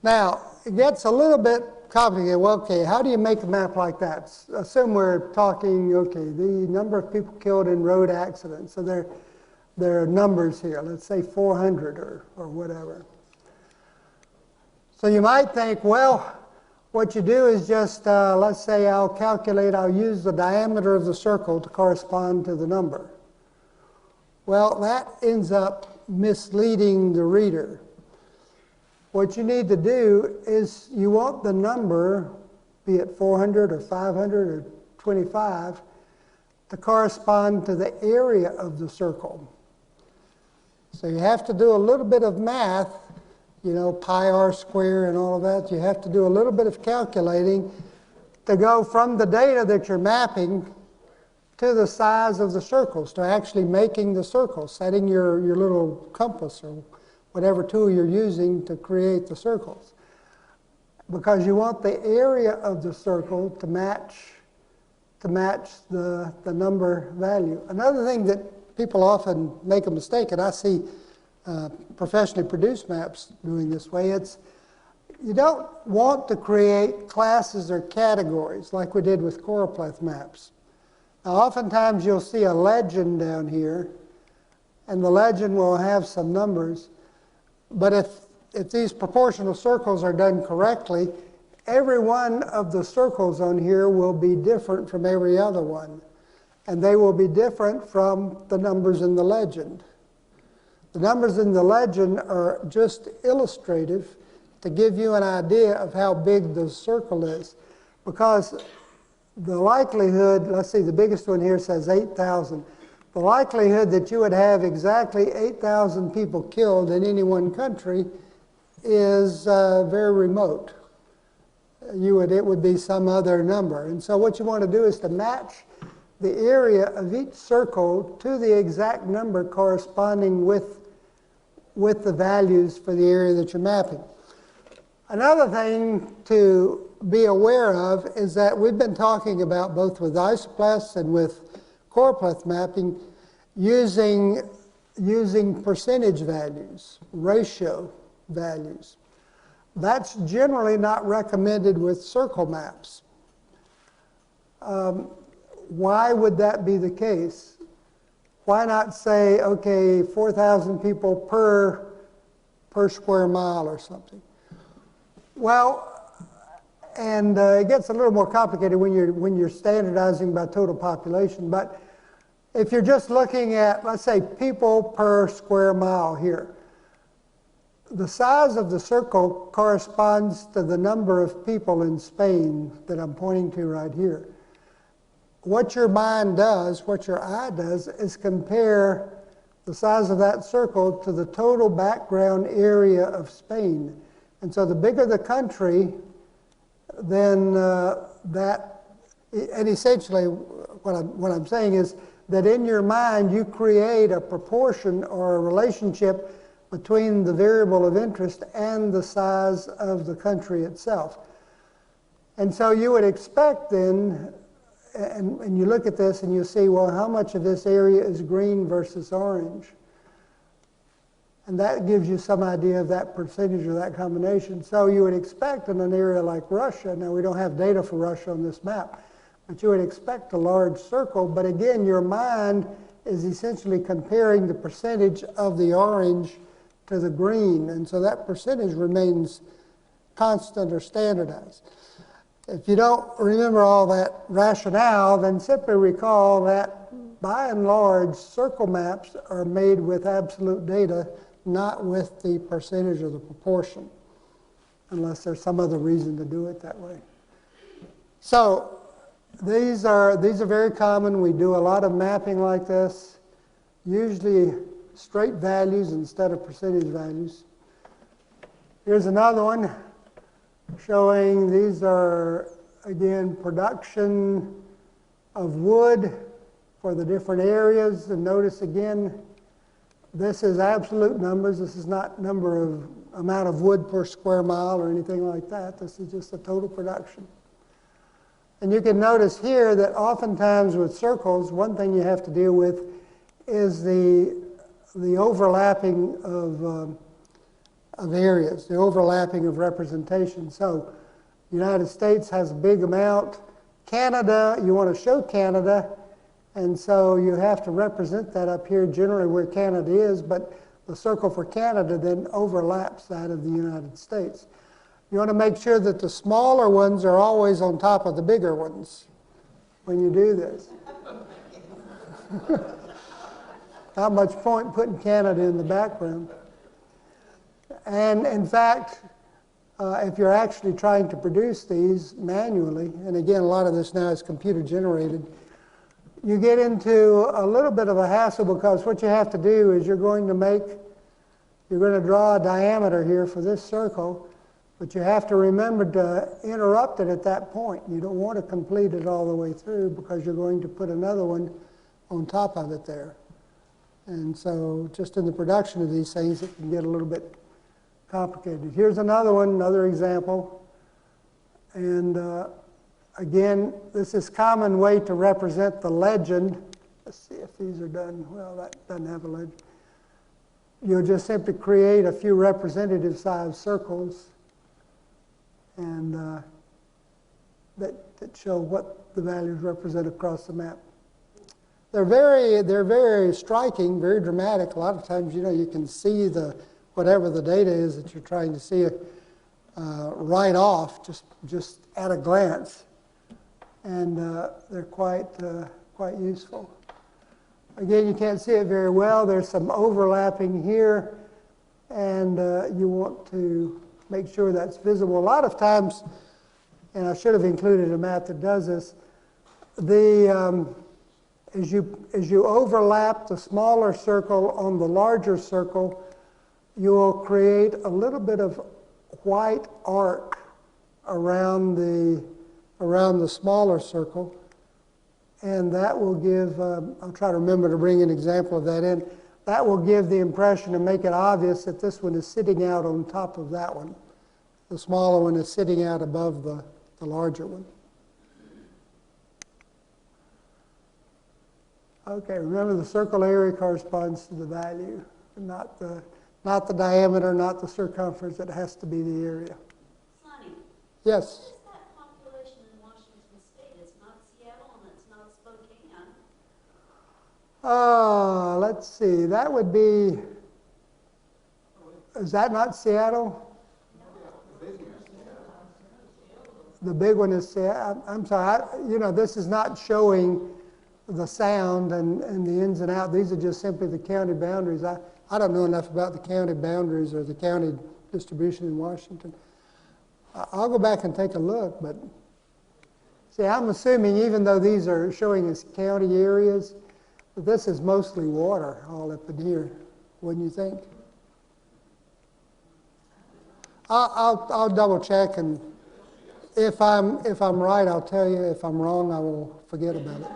Now, it gets a little bit complicated. Well, okay, how do you make a map like that? Assume we're talking, okay, the number of people killed in road accidents. So there are numbers here. Let's say 400 or whatever. So you might think, well, what you do is just, let's say I'll use the diameter of the circle to correspond to the number. Well, that ends up misleading the reader. What you need to do is you want the number, be it 400 or 500 or 25, to correspond to the area of the circle. So you have to do a little bit of math, you know, pi r squared and all of that. You have to do a little bit of calculating to go from the data that you're mapping to the size of the circles, to actually making the circle, setting your little compass or whatever tool you're using to create the circles. Because you want the area of the circle to match the number value. Another thing that people often make a mistake, and I see professionally produced maps doing this way, it's you don't want to create classes or categories like we did with choropleth maps. Now, oftentimes you'll see a legend down here, and the legend will have some numbers. But if these proportional circles are done correctly, every one of the circles on here will be different from every other one. And they will be different from the numbers in the legend. The numbers in the legend are just illustrative to give you an idea of how big the circle is. Because the likelihood, let's see, the biggest one here says 8,000. The likelihood that you would have exactly 8,000 people killed in any one country is very remote. It would be some other number. And so what you want to do is to match the area of each circle to the exact number corresponding with the values for the area that you're mapping. Another thing to be aware of is that we've been talking about, both with isopleths and with choropleth mapping, using percentage values, ratio values. That's generally not recommended with circle maps. Why would that be the case? Why not say, okay, 4,000 people per square mile or something? Well, and it gets a little more complicated when you're standardizing by total population. But if you're just looking at, let's say, people per square mile here, the size of the circle corresponds to the number of people in Spain that I'm pointing to right here. What your mind does, what your eye does, is compare the size of that circle to the total background area of Spain. And so the bigger the country, then and essentially what I'm saying is that in your mind you create a proportion or a relationship between the variable of interest and the size of the country itself. And so you would expect then, and you look at this and you see, well, how much of this area is green versus orange? And that gives you some idea of that percentage or that combination. So you would expect in an area like Russia, now we don't have data for Russia on this map, but you would expect a large circle. But again, your mind is essentially comparing the percentage of the orange to the green. And so that percentage remains constant or standardized. If you don't remember all that rationale, then simply recall that by and large, circle maps are made with absolute data, not with the percentage or the proportion, unless there's some other reason to do it that way. So these are very common. We do a lot of mapping like this, usually straight values instead of percentage values. Here's another one showing these are, again, production of wood for the different areas. And notice again, this is absolute numbers. This is not amount of wood per square mile or anything like that. This is just the total production. And you can notice here that oftentimes with circles, one thing you have to deal with is the overlapping of areas, the overlapping of representation. So the United States has a big amount. Canada, you want to show Canada, and so you have to represent that up here generally where Canada is, but the circle for Canada then overlaps that of the United States. You want to make sure that the smaller ones are always on top of the bigger ones when you do this. Not much point putting Canada in the background. And in fact, if you're actually trying to produce these manually, and again, a lot of this now is computer generated, you get into a little bit of a hassle because what you have to do is you're going to draw a diameter here for this circle, but you have to remember to interrupt it at that point. You don't want to complete it all the way through because you're going to put another one on top of it there. And so just in the production of these things, it can get a little bit complicated. Here's another one, another example. And again, this is a common way to represent the legend. Let's see if these are done. Well, that doesn't have a legend. You'll just simply create a few representative sized circles and that show what the values represent across the map. They're very striking, very dramatic. A lot of times, you know, you can see whatever the data is that you're trying to see right off, just at a glance, and they're quite useful. Again, you can't see it very well. There's some overlapping here, and you want to make sure that's visible. A lot of times, and I should have included a map that does this, as you overlap the smaller circle on the larger circle, you will create a little bit of white arc around the smaller circle, and that will give, I'll try to remember to bring an example of that in, that will give the impression and make it obvious that this one is sitting out on top of that one. The smaller one is sitting out above the larger one. Okay, remember the circle area corresponds to the value, not the diameter, not the circumference. It has to be the area. Sonny. Yes? What is that population in Washington State? It's not Seattle and it's not Spokane. Let's see. That would be, is that not Seattle? The big one is Seattle. I'm sorry. This is not showing the sound and the ins and outs. These are just simply the county boundaries. I don't know enough about the county boundaries or the county distribution in Washington. I'll go back and take a look, but see, I'm assuming even though these are showing as county areas, that this is mostly water all up in here, wouldn't you think? I'll double check, and if I'm right, I'll tell you. If I'm wrong, I will forget about it.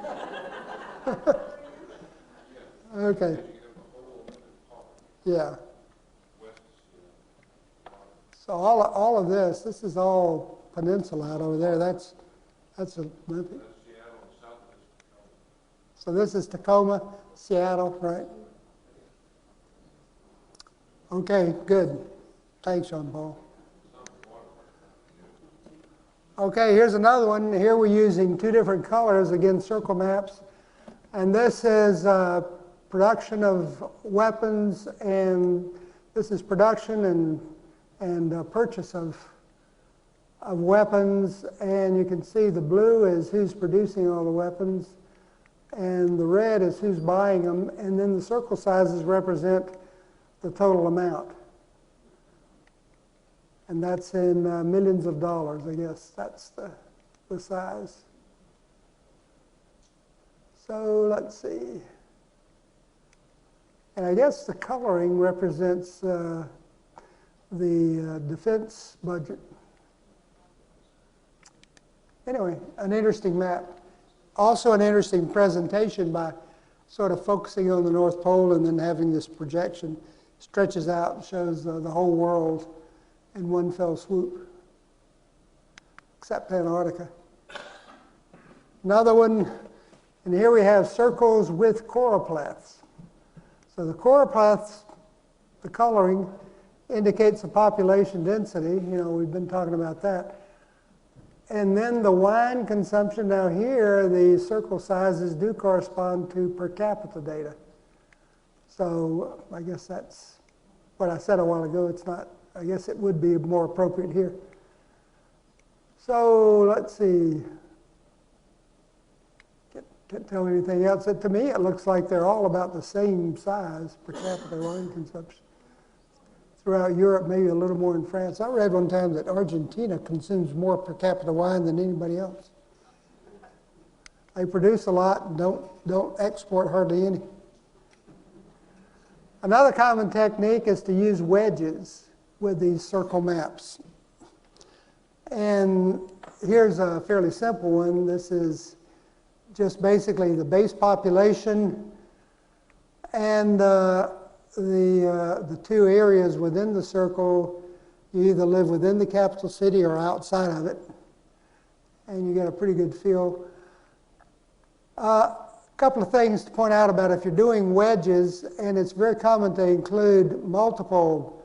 Okay. Yeah. So all of this is all peninsula out over there. That's Olympic. So this is Tacoma, Seattle, right? Okay, good. Thanks, John Paul. Okay, here's another one. Here we're using two different colors, again, circle maps. And this is production of weapons, and this is production and purchase of weapons. And you can see the blue is who's producing all the weapons, and the red is who's buying them. And then the circle sizes represent the total amount. And that's in millions of dollars, I guess. That's the size. So let's see. And I guess the coloring represents the defense budget. Anyway, an interesting map. Also an interesting presentation by sort of focusing on the North Pole and then having this projection stretches out and shows the whole world in one fell swoop, except Antarctica. Another one, and here we have circles with choroplaths. So the choroplaths, the coloring, indicates the population density. We've been talking about that. And then the wine consumption, now here, the circle sizes do correspond to per capita data. So I guess that's what I said a while ago. It's not, I guess it would be more appropriate here. So let's see. Can't tell anything else. To me, it looks like they're all about the same size per capita wine consumption. Throughout Europe, maybe a little more in France. I read one time that Argentina consumes more per capita wine than anybody else. They produce a lot and don't export hardly any. Another common technique is to use wedges with these circle maps. And here's a fairly simple one. This is just basically the base population and the two areas within the circle. You either live within the capital city or outside of it, and you get a pretty good feel. A couple of things to point out about if you're doing wedges, and it's very common to include multiple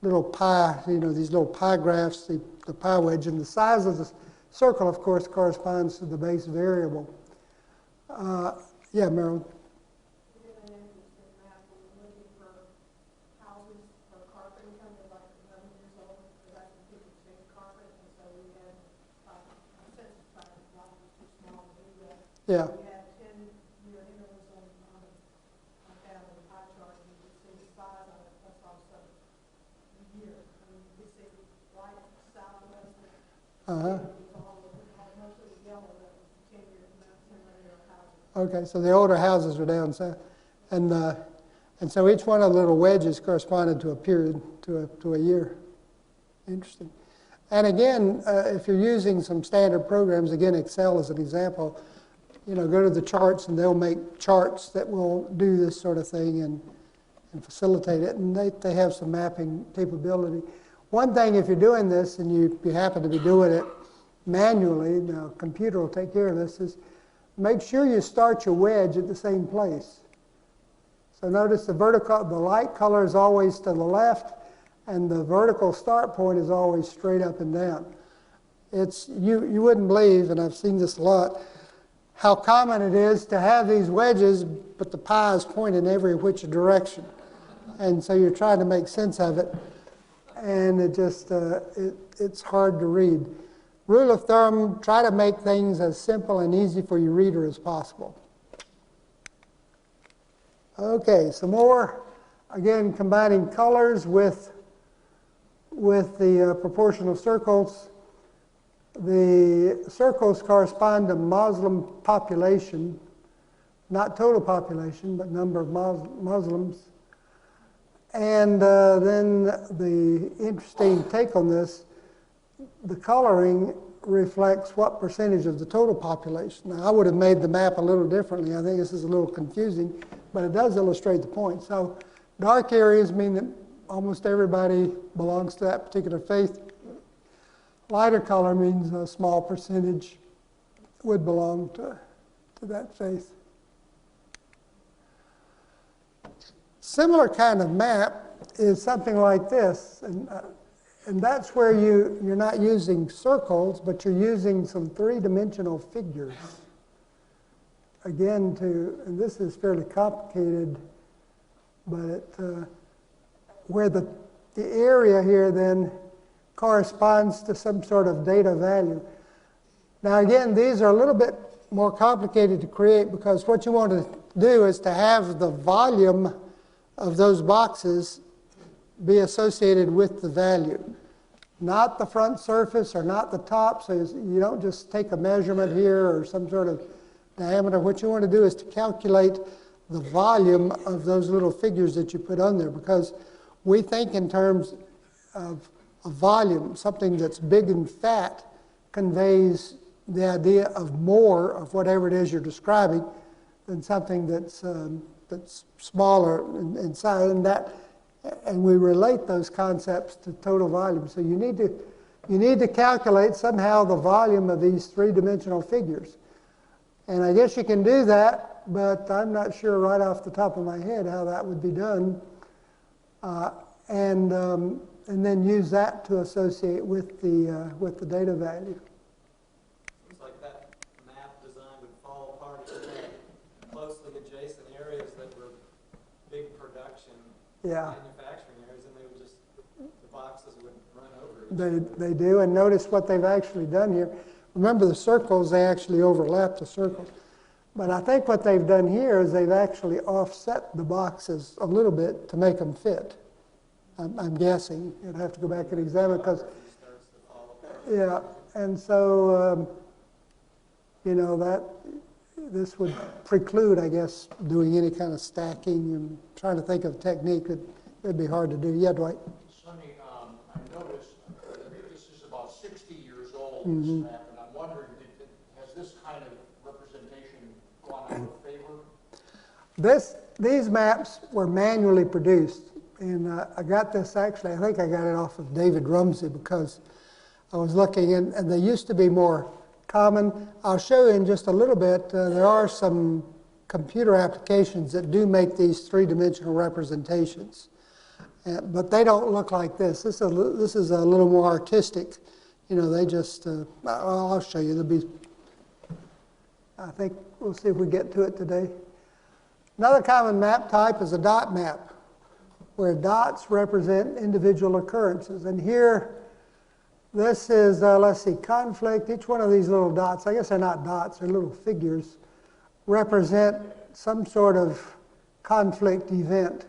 little pie, these little pie graphs, the pie wedge, and the size of the circle, of course, corresponds to the base variable. Yeah, Marilyn. Yeah. We had 10-year intervals on that on the pie chart, and you could see the size of it. That's also the year. I mean, you could see right southwest. Most of the yellow that was 10 years, and that's 10-year houses. Okay, so the older houses are down south, and so each one of the little wedges corresponded to a period, to a year. Interesting. And again, if you're using some standard programs, again, Excel as an example. Go to the charts, and they'll make charts that will do this sort of thing and facilitate it. And they have some mapping capability. One thing, if you're doing this and you happen to be doing it manually, now a computer will take care of this, is make sure you start your wedge at the same place. So notice the light color is always to the left, and the vertical start point is always straight up and down. You wouldn't believe, and I've seen this a lot, how common it is to have these wedges, but the pie is pointing every which direction. And so you're trying to make sense of it, and it's hard to read. Rule of thumb, try to make things as simple and easy for your reader as possible. Okay, some more, again, combining colors with the proportional circles. The circles correspond to Muslim population, not total population, but number of Muslims. And then the interesting take on this, the coloring reflects what percentage of the total population. Now, I would have made the map a little differently. I think this is a little confusing, but it does illustrate the point. So dark areas mean that almost everybody belongs to that particular faith. Lighter color means a small percentage would belong to that faith. Similar kind of map is something like this, and that's where you're not using circles, but you're using some three-dimensional figures. Again, and this is fairly complicated, but where the area here then corresponds to some sort of data value. Now again, these are a little bit more complicated to create because what you want to do is to have the volume of those boxes be associated with the value. Not the front surface or not the top, so you don't just take a measurement here or some sort of diameter. What you want to do is to calculate the volume of those little figures that you put on there, because we think in terms of a volume. Something that's big and fat conveys the idea of more of whatever it is you're describing than something that's smaller in size, and we relate those concepts to total volume. So you need to calculate somehow the volume of these three-dimensional figures. And I guess you can do that, but I'm not sure right off the top of my head how that would be done. and then use that to associate with the data value. Seems like that map design would fall apart if you had closely adjacent areas that were big production Yeah. manufacturing areas, and they would just, the boxes would run over each other. They do, and notice what they've actually done here. Remember the circles, they actually overlap the circles. But I think what they've done here is they've actually offset the boxes a little bit to make them fit. I'm guessing. You'd have to go back and examine because, yeah, and so, you know, this would preclude, I guess, doing any kind of stacking and trying to think of a technique that it'd be hard to do. Yeah, Dwight? Sonny, I noticed, this is about 60 years old, this map, and I'm wondering, has this kind of representation gone out of favor? These maps were manually produced, and I got this actually, I think I got it off of David Rumsey because I was looking, and they used to be more common. I'll show you in just a little bit, there are some computer applications that do make these three-dimensional representations, but they don't look like this. This is a little more artistic. You know, they just, I'll show you. There'll be, I think we'll see if we get to it today. Another common map type is a dot map, where dots represent individual occurrences. And here, this is, let's see, conflict. Each one of these little dots, I guess they're not dots, they're little figures, represent some sort of conflict event.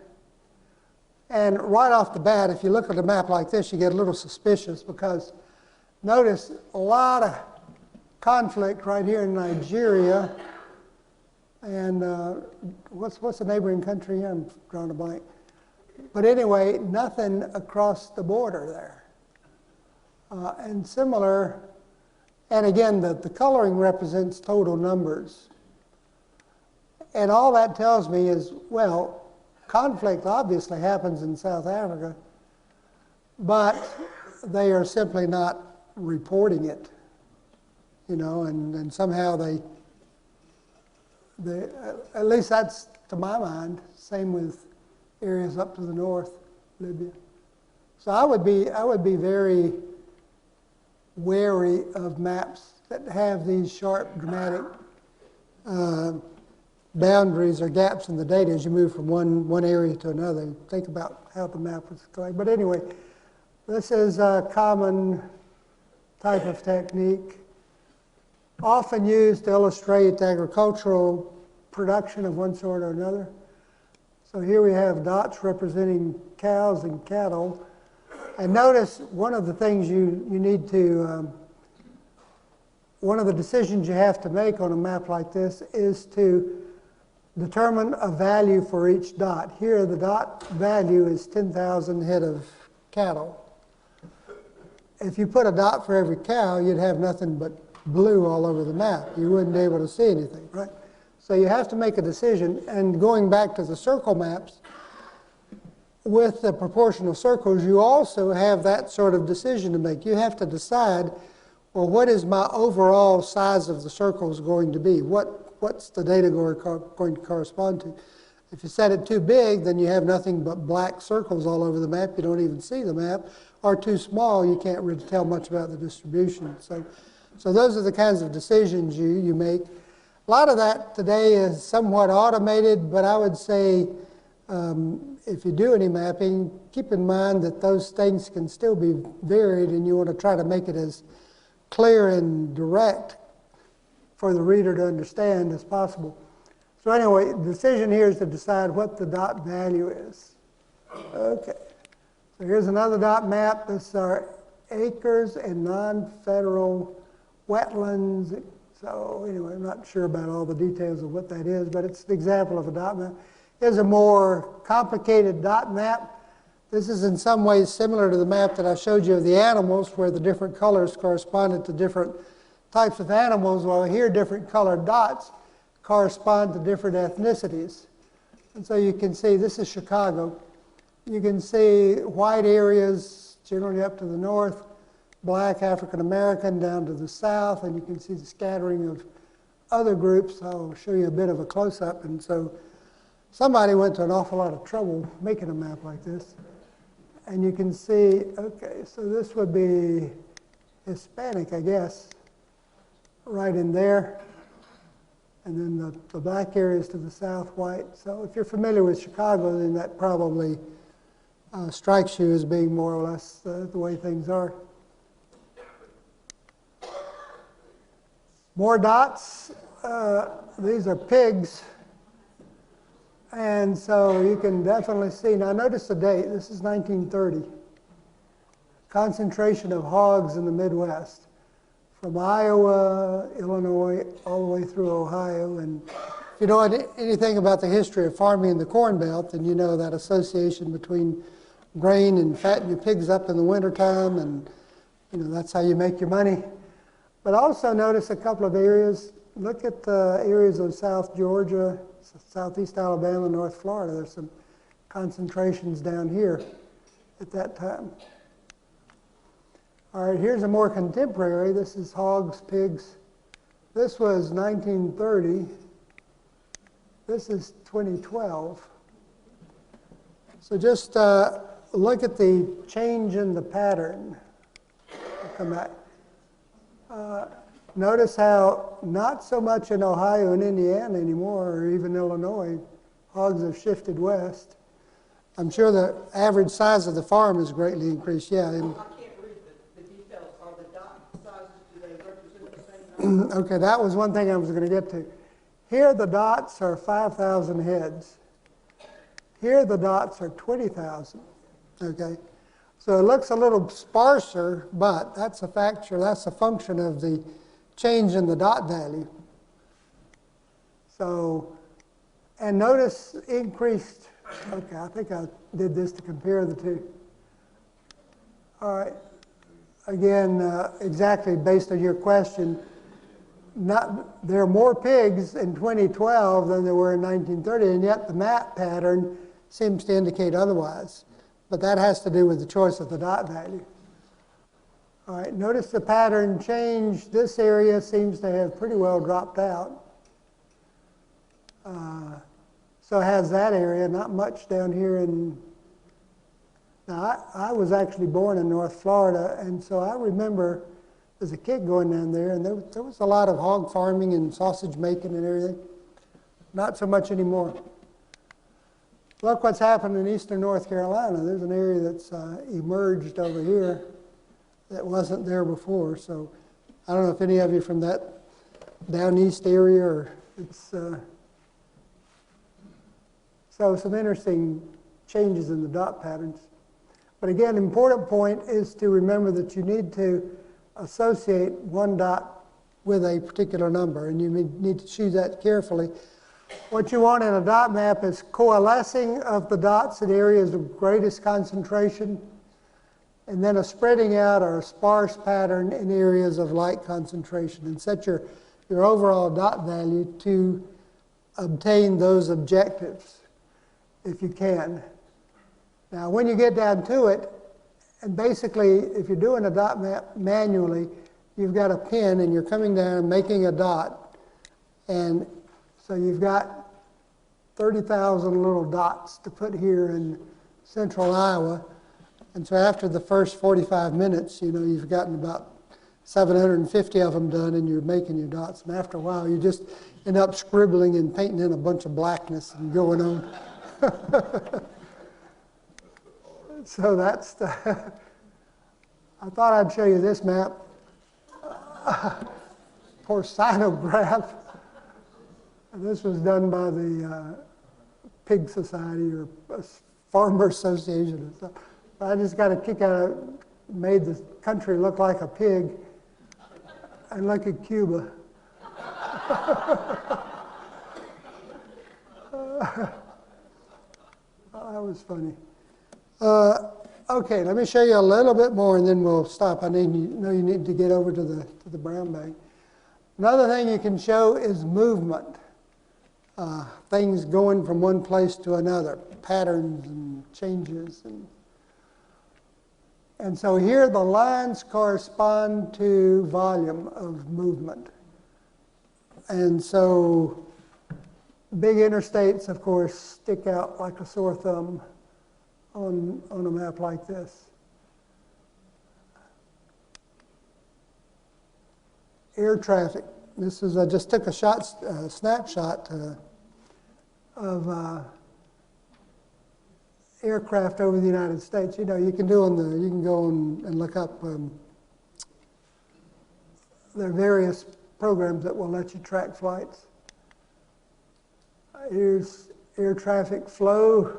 And right off the bat, if you look at a map like this, you get a little suspicious because notice a lot of conflict right here in Nigeria. And what's the neighboring country here? I'm drawing a blank. But anyway, nothing across the border there. And similar, and again, the coloring represents total numbers. And all that tells me is, well, conflict obviously happens in South Africa, but they are simply not reporting it, you know, and somehow they at least that's to my mind, same with areas up to the north, Libya. So I would be very wary of maps that have these sharp, dramatic boundaries or gaps in the data as you move from one area to another. Think about how the map was going. But anyway, this is a common type of technique, often used to illustrate agricultural production of one sort or another. So here we have dots representing cows and cattle. And notice one of the things you need to, one of the decisions you have to make on a map like this is to determine a value for each dot. Here the dot value is 10,000 head of cattle. If you put a dot for every cow, you'd have nothing but blue all over the map. You wouldn't be able to see anything, right? So you have to make a decision, and going back to the circle maps, with the proportional circles, you also have that sort of decision to make. You have to decide, well, what is my overall size of the circles going to be? What's the data going to correspond to? If you set it too big, then you have nothing but black circles all over the map. You don't even see the map. Or too small, you can't really tell much about the distribution. So those are the kinds of decisions you make. A lot of that today is somewhat automated, but I would say if you do any mapping, keep in mind that those things can still be varied, and you want to try to make it as clear and direct for the reader to understand as possible. So anyway, the decision here is to decide what the dot value is. Okay, so here's another dot map. This are acres and non-federal wetlands. So anyway, I'm not sure about all the details of what that is, but it's an example of a dot map. Here's a more complicated dot map. This is in some ways similar to the map that I showed you of the animals, where the different colors corresponded to different types of animals, while here different colored dots correspond to different ethnicities. And so you can see, this is Chicago. You can see white areas generally up to the north, black African American down to the south, and you can see the scattering of other groups. I'll show you a bit of a close-up. And so somebody went to an awful lot of trouble making a map like this. And you can see, okay, so this would be Hispanic, I guess, right in there. And then the black areas to the south, white. So if you're familiar with Chicago, then that probably strikes you as being more or less the way things are. More dots. These are pigs. And so you can definitely see. Now notice the date. This is 1930. Concentration of hogs in the Midwest. From Iowa, Illinois, all the way through Ohio. And if you know anything about the history of farming in the Corn Belt, then you know that association between grain and fattening your pigs up in the wintertime, and that's how you make your money. But also notice a couple of areas. Look at the areas of South Georgia, Southeast Alabama, North Florida. There's some concentrations down here at that time. All right, here's a more contemporary. This is hogs, pigs. This was 1930. This is 2012. So just look at the change in the pattern. I'll come back. Notice how not so much in Ohio and Indiana anymore, or even Illinois, hogs have shifted west. I'm sure the average size of the farm has greatly increased. Yeah. I can't read the details. Are the dot sizes, do they represent the same number? Okay, that was one thing I was going to get to. Here the dots are 5,000 heads. Here the dots are 20,000. Okay, so it looks a little sparser, but that's a factor. That's a function of the change in the dot value. So, and notice increased. Okay, I think I did this to compare the two. All right. Again, exactly based on your question, there are more pigs in 2012 than there were in 1930, and yet the map pattern seems to indicate otherwise. But that has to do with the choice of the dot value. All right, notice the pattern change. This area seems to have pretty well dropped out. So has that area, not much down here in. Now, I was actually born in North Florida, and so I remember as a kid going down there, and there was a lot of hog farming and sausage making and everything. Not so much anymore. Look what's happened in eastern North Carolina. There's an area that's emerged over here that wasn't there before. So I don't know if any of you from that down east area, or it's so some interesting changes in the dot patterns. But again, important point is to remember that you need to associate one dot with a particular number, and you need to choose that carefully. What you want in a dot map is coalescing of the dots in areas of greatest concentration, and then a spreading out or a sparse pattern in areas of light concentration, and set your overall dot value to obtain those objectives if you can. Now, when you get down to it, and basically, if you're doing a dot map manually, you've got a pen and you're coming down and making a dot. And so you've got 30,000 little dots to put here in central Iowa. And so after the first 45 minutes, you've gotten about 750 of them done, and you're making your dots. And after a while, you just end up scribbling and painting in a bunch of blackness and going on. So that's the, I thought I'd show you this map. Porcinograph. And this was done by the Pig Society or Farmer Association and stuff. But I just got a kick out of it, made the country look like a pig, and look at Cuba. That was funny. Okay, let me show you a little bit more, and then we'll stop. I know you need to get over to the brown bag. Another thing you can show is movement. Things going from one place to another, patterns and changes. And so here the lines correspond to volume of movement. And so big interstates, of course, stick out like a sore thumb on a map like this. Air traffic. This is, I just took a snapshot of aircraft over the United States. You know, you can go and look up, there are various programs that will let you track flights. Here's air traffic flow,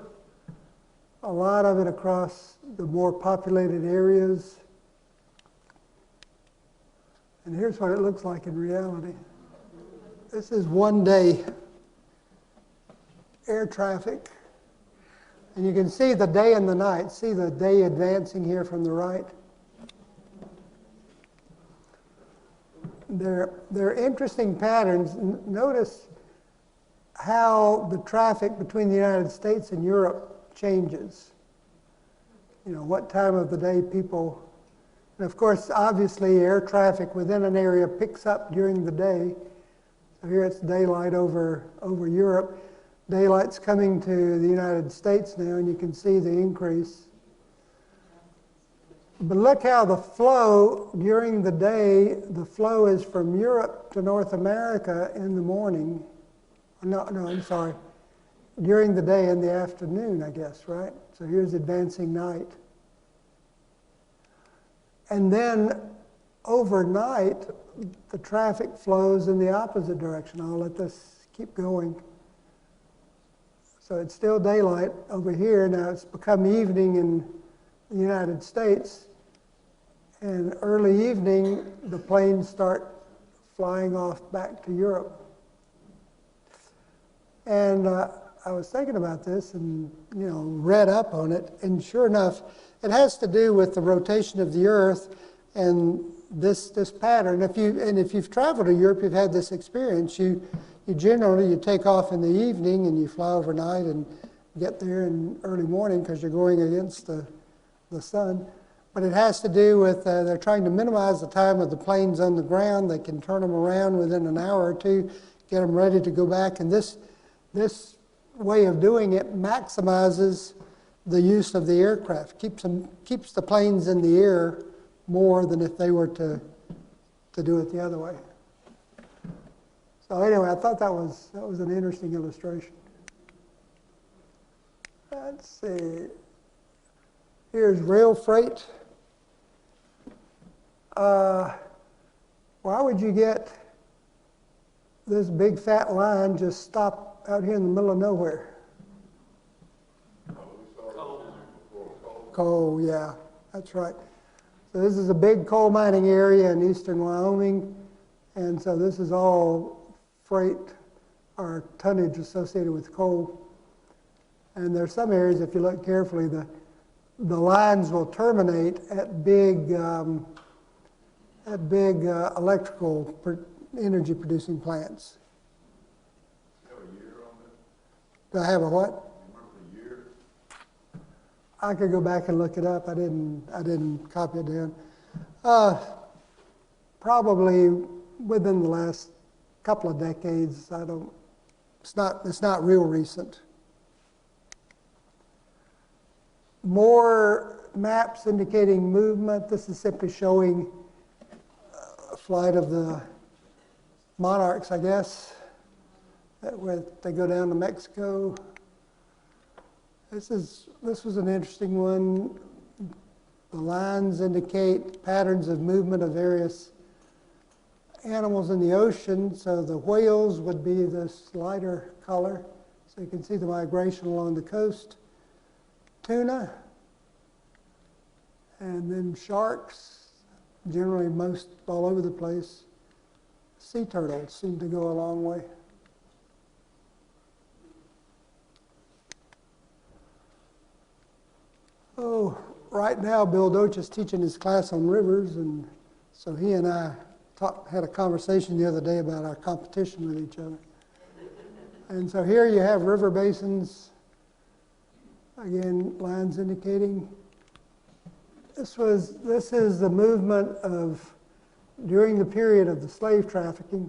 a lot of it across the more populated areas. And here's what it looks like in reality. This is one day air traffic. And you can see the day and the night. See the day advancing here from the right? They're interesting patterns. Notice how the traffic between the United States and Europe changes. You know, what time of the day people, and of course, obviously, air traffic within an area picks up during the day. So here it's daylight over Europe. Daylight's coming to the United States now, and you can see the increase. But look how the flow during the day, the flow is from Europe to North America in the morning. No, I'm sorry. During the day in the afternoon, I guess, right? So here's advancing night. And then overnight, the traffic flows in the opposite direction. I'll let this keep going. So it's still daylight over here. Now it's become evening in the United States. And early evening, the planes start flying off back to Europe. And I was thinking about this and, you know, read up on it. And sure enough, it has to do with the rotation of the Earth and this pattern. If you've traveled to Europe, you've had this experience. You generally take off in the evening and you fly overnight and get there in early morning because you're going against the sun. But it has to do with they're trying to minimize the time of the planes on the ground. They can turn them around within an hour or two, get them ready to go back. And this way of doing it maximizes the use of the aircraft, keeps the planes in the air more than if they were to do it the other way. So anyway, I thought that was an interesting illustration. Let's see. Here's rail freight. Why would you get this big fat line just stop out here in the middle of nowhere? Coal, yeah, that's right. So this is a big coal mining area in eastern Wyoming, and so this is all freight or tonnage associated with coal. And there's some areas, if you look carefully, the lines will terminate at big electrical energy producing plants. You have a year on that? Do I have a what? You remember the year? I could go back and look it up. I didn't copy it down. Probably within the last couple of decades. It's not real recent. More maps indicating movement. This is simply showing a flight of the monarchs, I guess, where they go down to Mexico. This was an interesting one. The lines indicate patterns of movement of various animals in the ocean. So the whales would be this lighter color. So you can see the migration along the coast. Tuna, and then sharks, generally most all over the place. Sea turtles seem to go a long way. Oh, right now Bill Doach is teaching his class on rivers, and so he and I had a conversation the other day about our competition with each other. And so here you have river basins. Again, lines indicating. This is the movement of, during the period of the slave trafficking,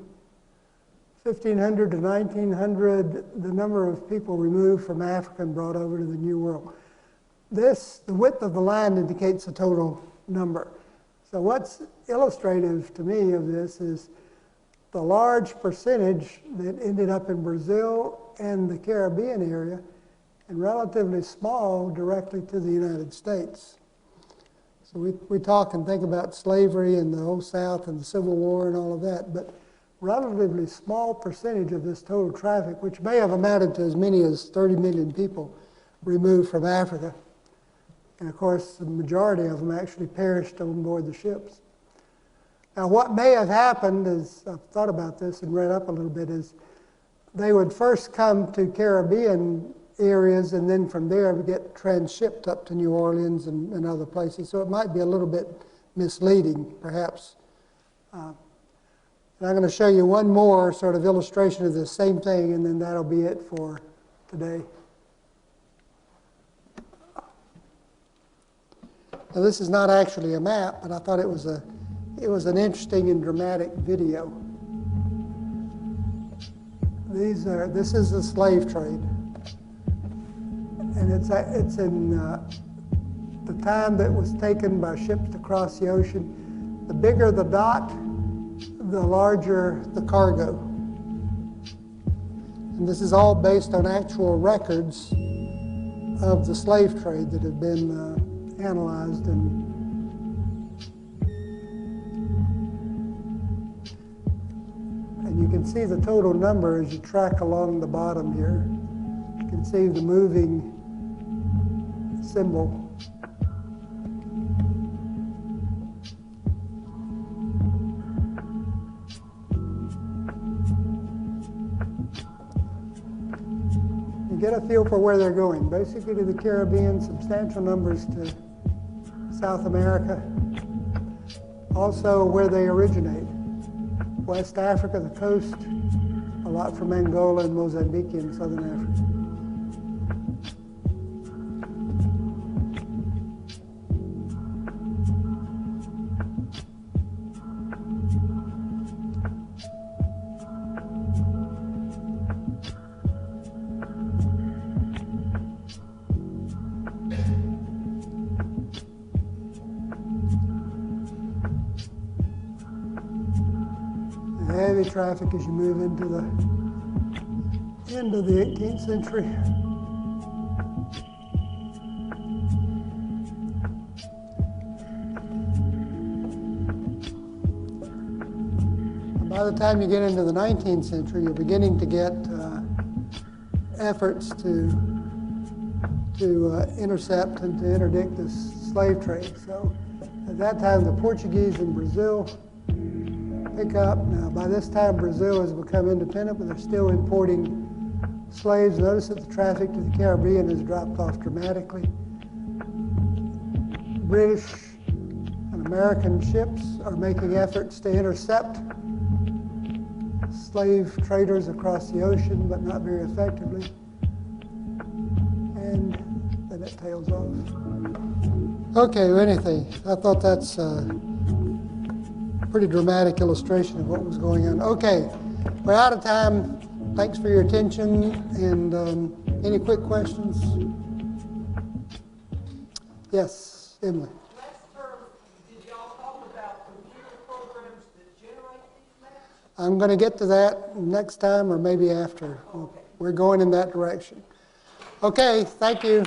1500 to 1900, the number of people removed from Africa and brought over to the New World. the width of the line indicates the total number. So what's illustrative to me of this is the large percentage that ended up in Brazil and the Caribbean area, and relatively small directly to the United States. So we talk and think about slavery and the Old South and the Civil War and all of that, but relatively small percentage of this total traffic, which may have amounted to as many as 30 million people removed from Africa. And of course, the majority of them actually perished on board the ships. Now, what may have happened is, I've thought about this and read up a little bit, is they would first come to Caribbean areas and then from there get transshipped up to New Orleans and other places. So it might be a little bit misleading, perhaps. And I'm going to show you one more sort of illustration of the same thing, and then that'll be it for today. Now, this is not actually a map, but I thought it was an interesting and dramatic video. This is the slave trade, and it's in the time that was taken by ships to cross the ocean. The bigger the dot, the larger the cargo. And this is all based on actual records of the slave trade that have been analyzed and you can see the total number as you track along the bottom here. You can see the moving symbol. You get a feel for where they're going. Basically to the Caribbean, substantial numbers to South America, also where they originate. West Africa, the coast, a lot from Angola and Mozambique in southern Africa. Heavy traffic as you move into the end of the 18th century. And by the time you get into the 19th century, you're beginning to get efforts to intercept and to interdict this slave trade. So at that time, the Portuguese in Brazil pick up. Now, by this time, Brazil has become independent, but they're still importing slaves. Notice that the traffic to the Caribbean has dropped off dramatically. British and American ships are making efforts to intercept slave traders across the ocean, but not very effectively. And then it tails off. Okay, well, anything. I thought that's pretty dramatic illustration of what was going on. Okay, we're out of time. Thanks for your attention, and any quick questions? Yes, Emily. Last term, did y'all talk about computer programs that generate these maps? I'm going to get to that next time or maybe after. Okay. We're going in that direction. Okay, thank you.